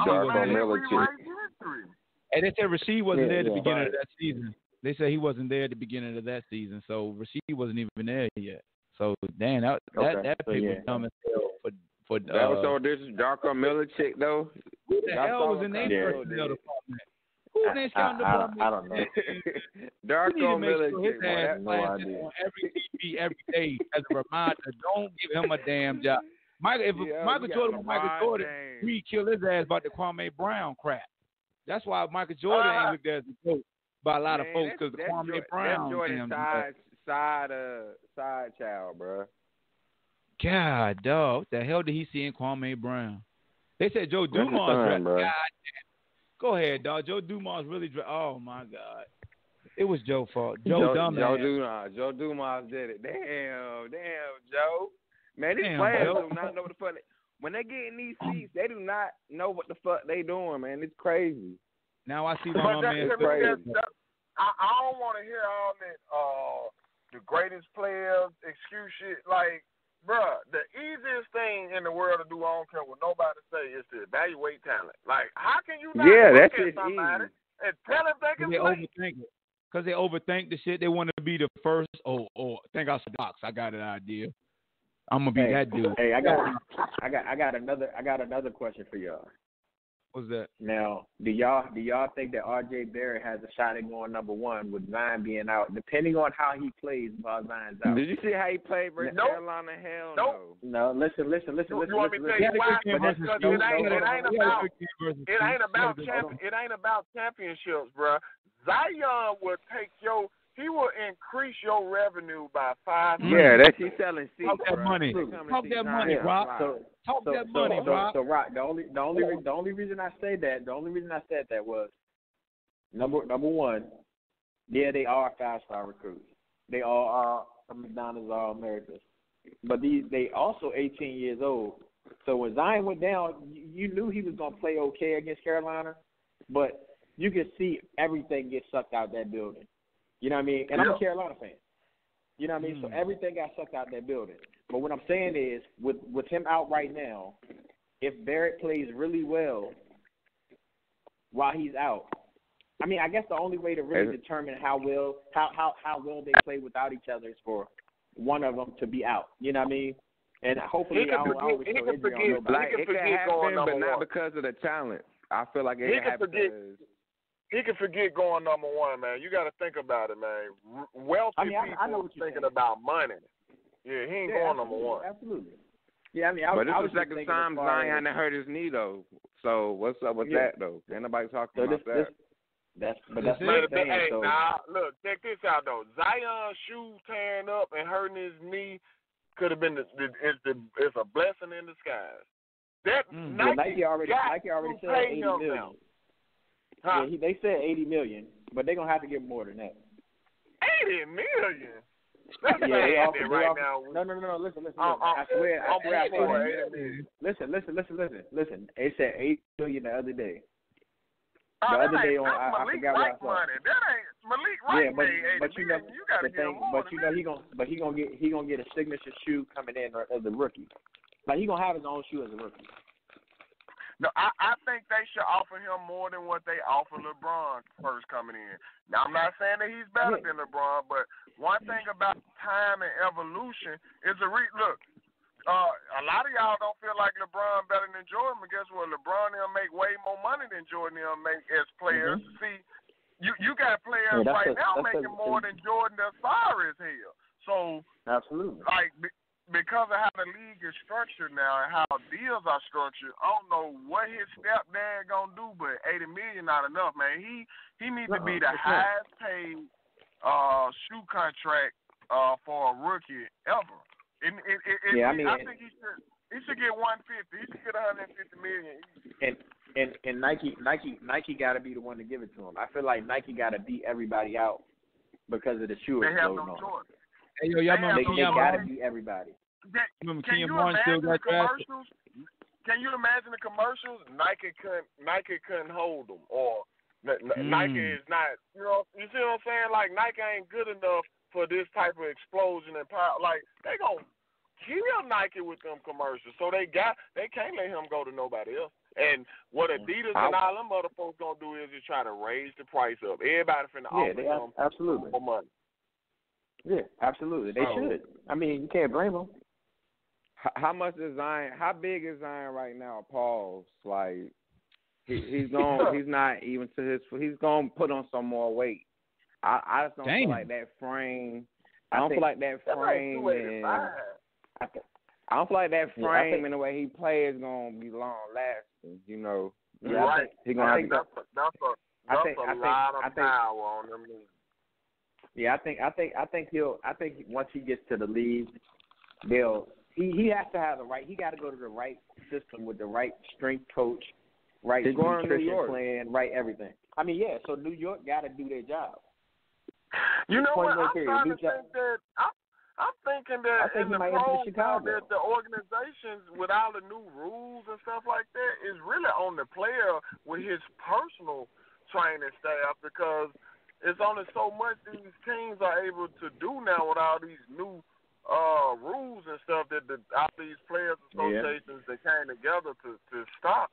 and they said Rasheed wasn't there at the beginning of that season. They said he wasn't there at the beginning of that season, so Rasheed wasn't even there yet. So damn, that pick was dumb as hell for that was so this is Darko Milicic though. Who the hell was in their personnel department? Who's in their scouting department? I don't know. Darko Milicic, I have no idea. On every TV every day as a reminder. Don't give him a damn job. Michael Jordan was Michael Jordan, we'd kill his ass about the Kwame Brown crap. That's why Michael Jordan ain't looked at as a coach by a lot of folks, because the Kwame Brown. That's Jordan's side child, bro. God, dog, what the hell did he see in Kwame Brown? They said Joe Dumars. God damn. Go ahead, dog. Joe Dumars really. Oh my God, it was Joe's fault. Joe Dumars did it. Damn, Joe. Man, these players do not know what the fuck. When they get in these seats, they do not know what the fuck they doing, man. It's crazy. Now I see why my man's crazy. I don't want to hear all that the greatest players excuse shit. Like, bruh, the easiest thing in the world to do, I don't care what nobody say, is to evaluate talent. Like, how can you not look at somebody and tell if they can play? Overthink it. Because they overthink the shit. They want to be the first. Think outside the box. I got an idea. I'm gonna be that dude. Hey, I got another question for y'all. What's that? Now, do y'all think that R.J. Barrett has a shot at going number one with Zion being out, depending on how he plays while Zion's out? Did you see how he played versus Carolina? Hell no. No, listen. You want me to tell you why? Because it ain't about championships, bro. Zion will he will increase your revenue by 5 million. Yeah, that's he's selling seats. Talk that money. Talk that money, Rock. Talk that money, Rock. So, Rock, the only reason I said that was number one. Yeah, they are 5-star recruits. They all are McDonald's All-Americans. But they also 18 years old. So when Zion went down, you knew he was gonna play okay against Carolina, but you could see everything get sucked out that building. You know what I mean? And I'm a Carolina fan. You know what I mean? So everything got sucked out that building. But what I'm saying is, with him out right now, if Barrett plays really well while he's out, I mean, I guess the only way to really determine how well they play without each other is for one of them to be out. You know what I mean? And hopefully, it can happen, but not because of the talent. I feel like it happens. He can forget going number one, man. You got to think about it, man. Wealthy people thinking about money. Yeah, he ain't going number one. Absolutely. Yeah, I mean, but this I is the second time Zion hurt his knee though. So what's up with that though? Ain't nobody talking about that. That's what I'm saying. Hey, so. Look, check this out though. Zion's shoe tearing up and hurting his knee could have been it's a blessing in disguise. That Nike already said $80 million. Huh? Yeah, they said $80 million, but they're gonna have to give more than that. $80 million. That's yeah, right now. No. Listen. I swear. Listen. They said $8 million the other day. The other day on, I forgot what I saw. Money. That ain't Malik Wright. But you know, you gotta give him more. But you know he gonna get a signature shoe coming in as a rookie. Like he gonna have his own shoe as a rookie. No, I think they should offer him more than what they offer LeBron first coming in. Now, I'm not saying that he's better than LeBron, but one thing about time and evolution is look. A lot of y'all don't feel like LeBron better than Jordan, but guess what? LeBron will make way more money than Jordan will make as players. See, you got players now making more than Jordan as far as hell. So, absolutely, like. Because of how the league is structured now and how deals are structured, I don't know what his stepdad gonna do, but $80 million not enough, man. He needs to be the highest paid shoe contract for a rookie ever. I think he should get 150. He should get 150 million. And Nike got to be the one to give it to him. I feel like Nike got to beat everybody out because of the shoe. They have no choice. Hey, yo, y'all remember they got to beat everybody. Can you imagine the commercials? Can you imagine the commercials? Nike couldn't hold them, or Nike is not. You see what I'm saying? Like Nike ain't good enough for this type of explosion and power. Like they gonna kill Nike with them commercials. So they can't let him go to nobody else. And what Adidas and all them other folks gonna do is just try to raise the price up. Everybody finna offer them more money. Yeah, absolutely. They should. I mean, you can't blame them. How much is Zion? How big is Zion right now? Pause. Like he's going. He's not even to his. He's going to put on some more weight. I just don't feel like that frame. I don't feel like that frame. I don't feel like that frame and the way he plays is going to be long lasting. You know. Yeah, right. He's going to have to. That's a lot of power on them. Yeah, I think once he gets to the league, he has to have the right. He got to go to the right system with the right strength coach, right nutrition plan, right everything. I mean, yeah. So New York got to do their job. You know what? I'm trying to think that I'm thinking that in the pros now that the organizations with all the new rules and stuff like that is really on the player with his personal training staff because. It's only so much these teams are able to do now with all these new rules and stuff that all these players associations that came together to stop.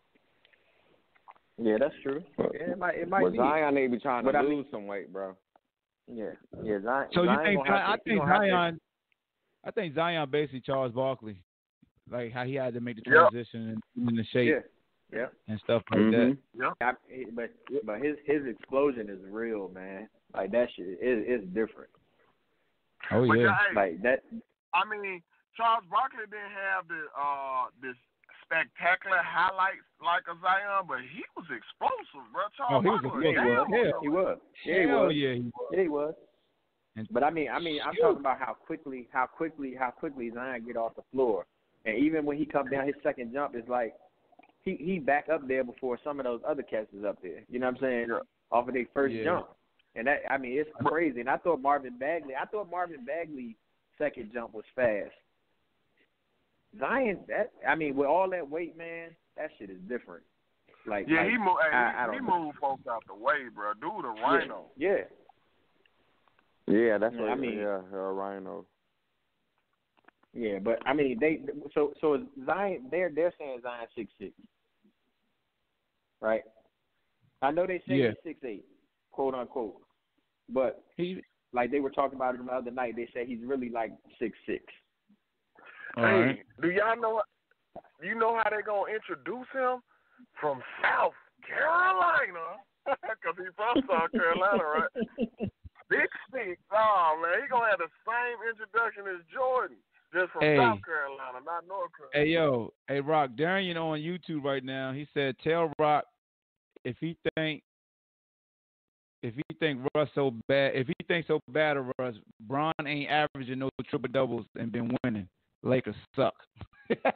Yeah, that's true. Yeah, it might be. Zion may be trying to lose some weight, bro. Yeah. Zion. So you think? I think Zion basically Charles Barkley, like how he had to make the transition in the shape. Yeah, and stuff like that. Yeah, but his explosion is real, man. Like that shit is different. Oh yeah, like that. I mean, Charles Barkley didn't have this spectacular highlights like a Zion, but he was explosive, bro. Charles Barkley, he was. He was. But I mean, I'm talking about how quickly Zion get off the floor, and even when he comes down, his second jump is like. He back up there before some of those other cats is up there. You know what I'm saying? Yeah. Off of their first jump. And that, I mean, it's crazy. And I thought Marvin Bagley's second jump was fast. Zion, with all that weight, man, that shit is different. Like, he moved folks out the way, bro. Dude, a rhino. Yeah. Yeah, that's what a rhino. Yeah, but I mean, so Zion, they're saying Zion 6'6", right? I know they say he's 6'8", quote unquote, but like they were talking about it the other night. They said he's really like 6'6". Hey, do y'all know? You know how they gonna introduce him from South Carolina? Because he's from South Carolina, right? Big 6. Oh man, he gonna have the same introduction as Jordan. from Hey. South Carolina, not North Carolina. Hey, yo. Hey, Rock. Darren, on YouTube right now, he said, tell Rock if he think Russ so bad, if he thinks so bad of Russ, Bron ain't averaging no triple doubles and been winning. Lakers suck. Look at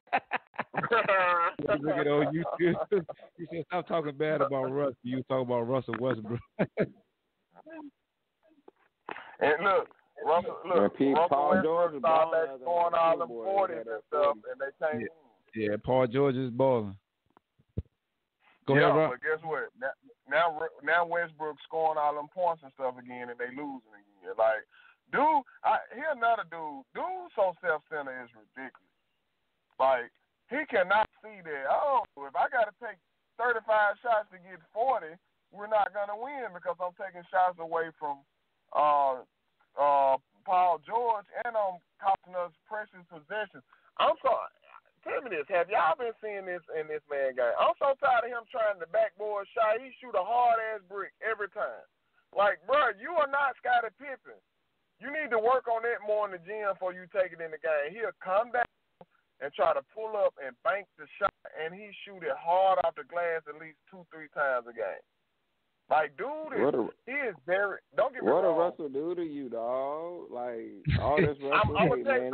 on YouTube. He said, stop talking bad about Russ. You talk about Russell Westbrook. And look, Russell Westbrook started scoring all them 40s and stuff, and they can't. Yeah, Paul George is balling. Go ahead, Rob. But guess what? Now Westbrook scoring all them points and stuff again, and they losing again. Like, dude, here's another dude. Dude so self-centered is ridiculous. Like, he cannot see that, if I got to take 35 shots to get 40, we're not going to win because I'm taking shots away from Paul George, and I'm costing us precious possessions. I'm sorry. Tell me this. Have y'all been seeing this in this man game? I'm so tired of him trying to backboard shot. He shoot a hard-ass brick every time. Like, bro, you are not Scottie Pippen. You need to work on that more in the gym before you take it in the game. He'll come down and try to pull up and bank the shot, and he shoot it hard off the glass at least 2-3 times a game. Like, dude, he is very. Don't get me wrong. What did Russell do to you, dog? Like, all this Russell hate, man.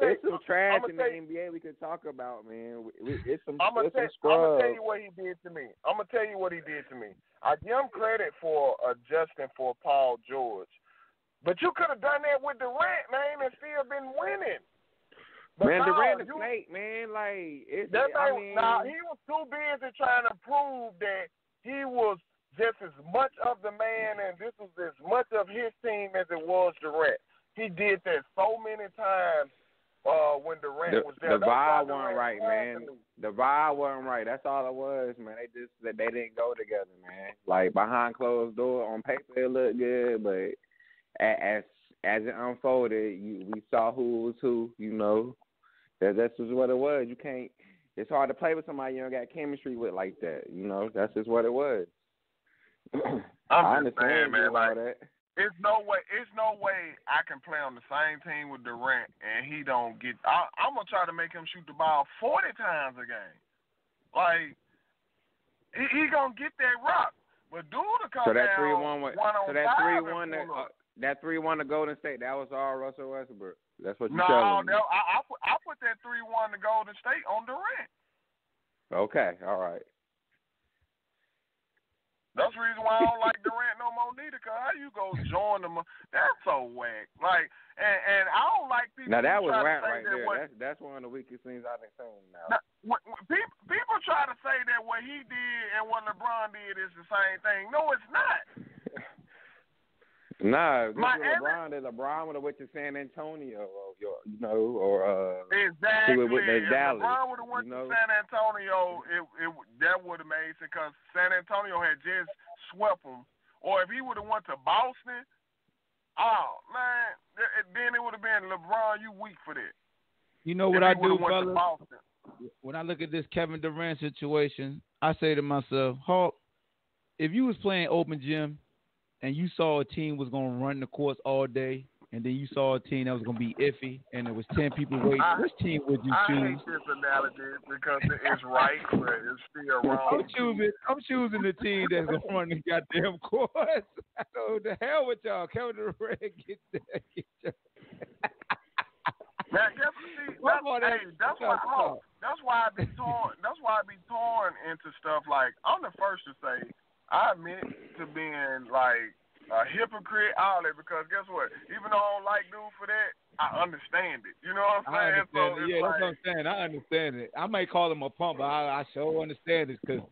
There's some trash in the NBA we could talk about, man. It's some scrubs. I'm gonna tell you what he did to me. I give him credit for adjusting for Paul George, but you could have done that with Durant, man, and still been winning. But man, Durant is snake, man. Like, he was too busy trying to prove that he was just as much of the man, and this was as much of his team as it was Durant. He did that so many times when Durant was there. The vibe wasn't right, man. The vibe wasn't right. That's all it was, man. They didn't go together, man. Like, behind closed door, on paper it looked good, but as it unfolded, we saw who was who. You know, that's just what it was. You can't. It's hard to play with somebody you don't got chemistry with like that. You know, that's just what it was. I understand, man. Like, that. It's no way I can play on the same team with Durant and he don't get. I'm gonna try to make him shoot the ball 40 times a game. Like, he gonna get that rock, but dude to come that down 3-1. So that 3-1 to Golden State. That was all Russell Westbrook. That's what you telling telling me. No, I put that 3-1 to Golden State on Durant. Okay, all right. That's the reason why I don't like Durant no more neither, because how you go join them? That's so whack. Like, and I don't like people. Now, that was whack right there. That's one of the weakest things I've been saying now. People try to say that what he did and what LeBron did is the same thing. No, it's not. Nah, LeBron would have went to San Antonio, exactly. With Dallas. LeBron would have went to San Antonio. That would have made sense because San Antonio had just swept him. Or if he would have went to Boston, then it would have been LeBron. You weak for that. You know what I do, fellas? When I look at this Kevin Durant situation, I say to myself, Hawk, if you was playing open gym and you saw a team was going to run the course all day, and then you saw a team that was going to be iffy, and there was 10 people waiting, which team would you choose? I hate this analogy because it's right, but it's still wrong. I'm choosing the team that's going to run the goddamn course. So the hell with y'all. Kevin Durant, get there. That's why I be torn. That's why I be torn into stuff like I'm the first to say I admit to being like a hypocrite, all that, because guess what? Even though I don't like dude for that, I understand it. You know what I'm saying? That's what I'm saying. I understand it. I might call him a pump, but I sure understand it because,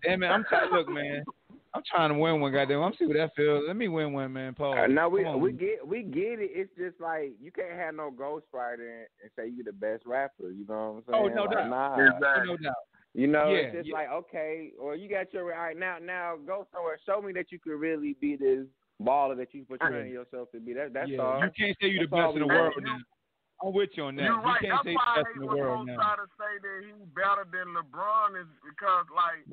damn it, I'm trying. Look, man, I'm trying to win one. Goddamn, I'm see what that feels. Let me win one, man. Paul. No, we get it. It's just like you can't have no ghostwriter and say you the best rapper. You know what I'm saying? Oh, no doubt. Nah. Exactly. No doubt. You know, it's just like, okay, or you got your all right now go somewhere. Show me that you could really be this baller that you portraying yourself to be. That's all. You can't say you're the best in the world now. I'm with you on that. You're right. You can't say the best in the world now. Try to say that he's better than LeBron is because, like,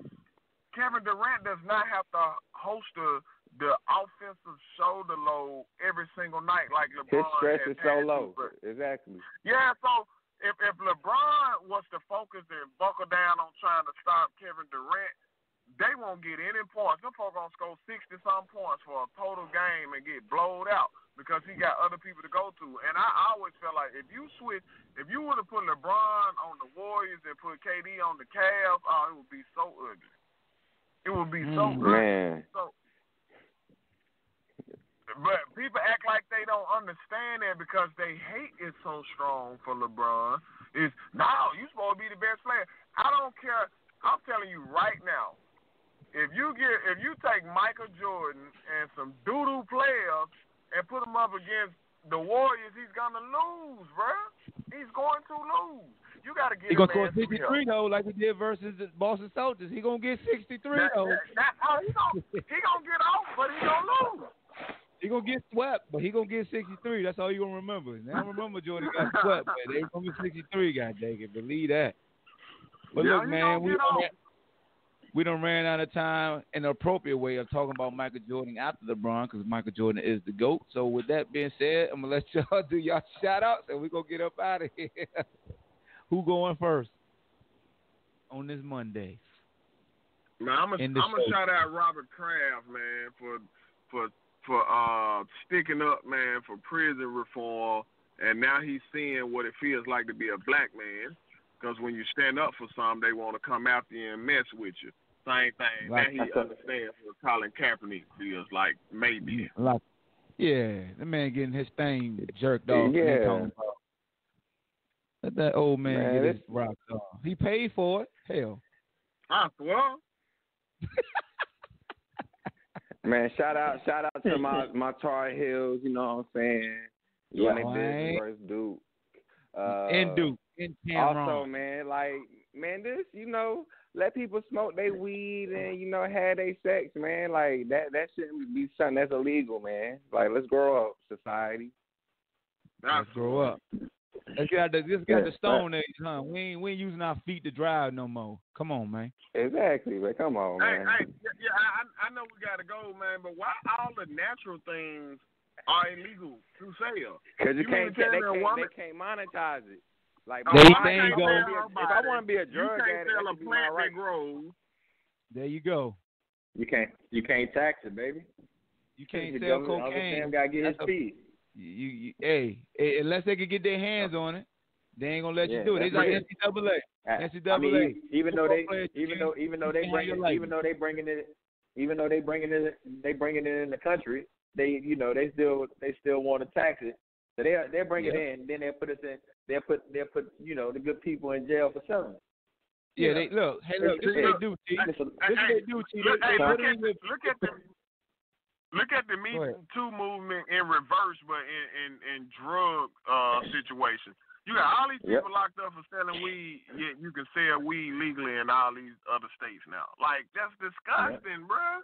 Kevin Durant does not have to host a the offensive shoulder load every single night like LeBron. His stress is so low. To, exactly. Yeah, so if LeBron was to focus and buckle down on trying to stop Kevin Durant, they won't get any points. Them folks gonna score 60-some points for a total game and get blowed out because he got other people to go to. And I always felt like if you would have put LeBron on the Warriors and put KD on the Cavs, it would be so ugly. It would be so ugly. Man. So, but people act like they don't understand that because they hate it so strong for LeBron. Is no, you supposed to be the best player. I don't care. I'm telling you right now. If you take Michael Jordan and some doo-doo players and put them up against the Warriors, he's gonna lose, bro. He's going to lose. You gotta get. He's gonna score 63 though, like he did versus the Boston Celtics. He's gonna get 63 though. He gonna get off, but he gonna lose. He gonna get swept, but he gonna get 63. That's all you gonna remember. Now remember Jordan got swept, but they gonna get 63. God dang it, believe that. But look, man, we done ran out of time in an appropriate way of talking about Michael Jordan after LeBron because Michael Jordan is the GOAT. So with that being said, I'm going to let y'all do y'all shout-outs and we're going to get up out of here. Who going first on this Monday? Man, I'm going to shout out Robert Kraft, man, for sticking up, man, for prison reform. And now he's seeing what it feels like to be a black man. Because when you stand up for something, they want to come after you and mess with you. Same thing. Right. Now he understands what Colin Kaepernick feels like, maybe. Yeah, the man getting his thing jerked off. Yeah. Let that old man get his rocks off. He paid for it. Hell. I swear. Man, shout out to my Tar Heels, you know what I'm saying? Yeah, when they did versus Duke. And Duke. Also, man, this, let people smoke their weed and, have their sex, man. Like, that shouldn't be something that's illegal, man. Like, let's grow up, society. Let's grow up. Let's get the stone age, huh? We ain't using our feet to drive no more. Come on, man. Exactly, man. Come on, man. I know we got to go, man, but why all the natural things are illegal to sell? Because they can't monetize it. Like, if I want to be a drug addict, sell a plant that grows. There you go. You can't tax it, baby. You can't sell cocaine. Sam got to get his feet. Hey, unless they can get their hands on it, they ain't gonna let you do it. It's like NCAA. I mean, even though they bringing it in the country, they still want to tax it. So they'll bring it in, then they'll put us in. They'll put the good people in jail for selling. Yeah, they look. Hey, look, this is what they do, T. This is what they do, T. Look at the Me Too movement in reverse, but in drug situations. You got all these people locked up for selling weed, yet you can sell weed legally in all these other states now. Like, that's disgusting, bruh.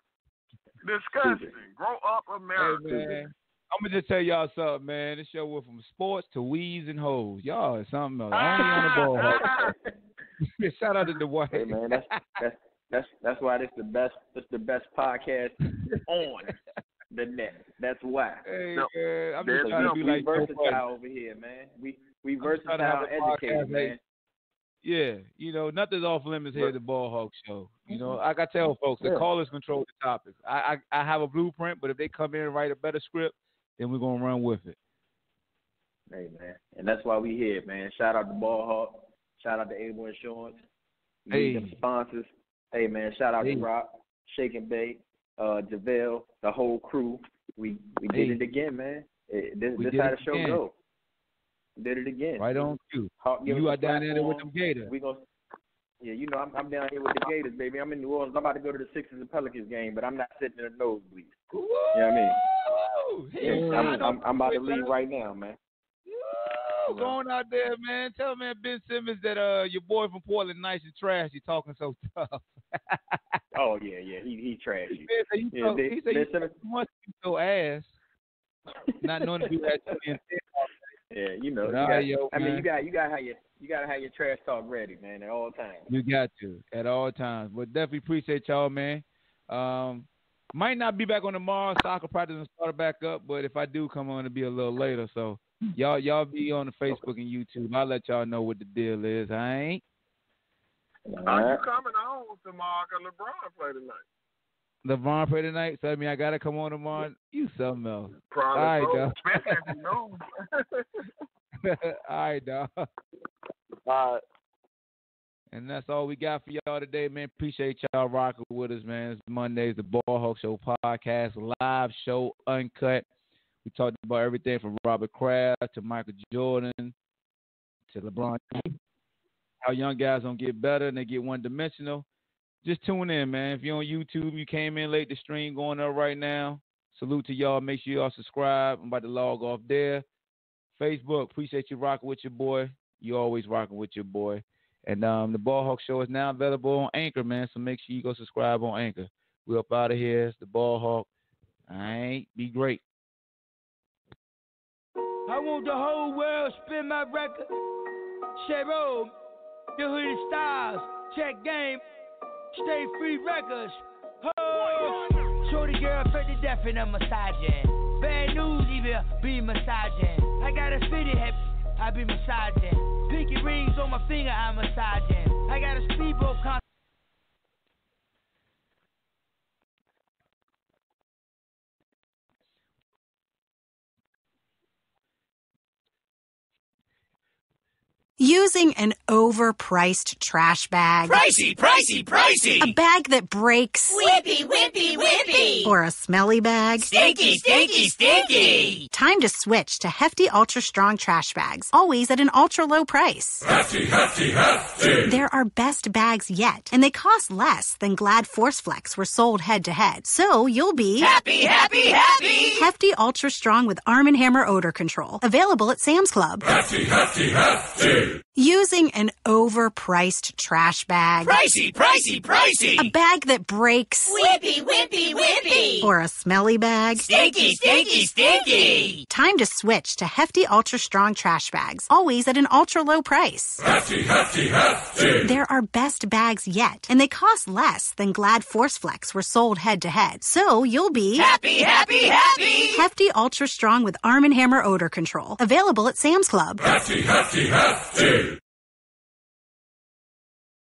Disgusting. Grow up, America. Hey, man. I'm going to just tell y'all something, man. This show went from sports to weeds and hoes. Y'all is something else. Only on the ball. Shout out to the White. Hey, man, that's why this the best podcast on the net. That's why. Hey, I'm just trying to be like versatile over here, man. We versatile, educated, man. Yeah, nothing's off limits here at the BallHawk Show. Like I tell folks, the callers control the topics. I have a blueprint, but if they come in and write a better script, then we're gonna run with it. Hey, man, and that's why we here, man. Shout out to BallHawk. Shout out to Able Insurance. Them sponsors. Hey, man, shout out to Rock, Shake and Bake, JaVale, the whole crew. We did it again, man. This how the show go. Did it again. Right on cue. You are down there with them Gators. I'm down here with the Gators, baby. I'm in New Orleans. I'm about to go to the Sixers and Pelicans game, but I'm not sitting in the nosebleed. You know what I mean? I'm about to leave right now, man. Going out there, man. Tell man Ben Simmons that your boy from Portland nice and trash. He talking so tough. Oh yeah, he trashy. He said you must be so ass. Not knowing if you had to. Yeah, you gotta have your trash talk ready, man, at all times. You got to at all times. But definitely appreciate y'all, man. Might not be back on tomorrow. Soccer practice and start back up, but if I do come on, it'll be a little later. So y'all be on the Facebook and YouTube. I'll let y'all know what the deal is. I ain't. Are you coming on tomorrow? Cause LeBron play tonight. LeBron play tonight, so I mean I gotta come on tomorrow. You something else. Probably. All right, dog. All right, dog. All right. And that's all we got for y'all today, man. Appreciate y'all rocking with us, man. It's Mondays, the BallHawk Show podcast, live show, uncut. We talked about everything from Robert Kraft to Michael Jordan to LeBron James. How young guys don't get better and they get one-dimensional. Just tune in, man. If you're on YouTube, you came in late, the stream going up right now. Salute to y'all. Make sure y'all subscribe. I'm about to log off there. Facebook, appreciate you rocking with your boy. You always rocking with your boy. And the BallHawk Show is now available on Anchor, man. So make sure you go subscribe on Anchor. We up out of here. It's the BallHawk. Be great. I want the whole world spin my record. Cheryl, the hooded styles, check game, stay free records. Oh, shorty girl fed to death in a massaging. Bad news even be massaging. I got a fitted head, I be massaging. Pinky rings on my finger, I'm massaging. I got a speedboat con. Using an overpriced trash bag. Pricey, pricey, pricey. A bag that breaks. Whippy, whippy, whippy. Or a smelly bag. Stinky, stinky, stinky. Time to switch to Hefty Ultra Strong trash bags, always at an ultra low price. Hefty, hefty, hefty. They're our best bags yet, and they cost less than Glad Force Flex were sold head to head. So you'll be happy, happy, happy. Hefty Ultra Strong with Arm & Hammer odor control, available at Sam's Club. Hefty, hefty, hefty. Using an overpriced trash bag. Pricey, pricey, pricey. A bag that breaks. Whippy, whippy, whippy. Or a smelly bag. Stinky, stinky, stinky. Time to switch to Hefty Ultra Strong trash bags, always at an ultra low price. Hefty, hefty, hefty. They're our best bags yet, and they cost less than Glad Force Flex were sold head to head. So you'll be happy, happy, happy. Hefty Ultra Strong with Arm & Hammer odor control, available at Sam's Club. Hefty, hefty, hefty.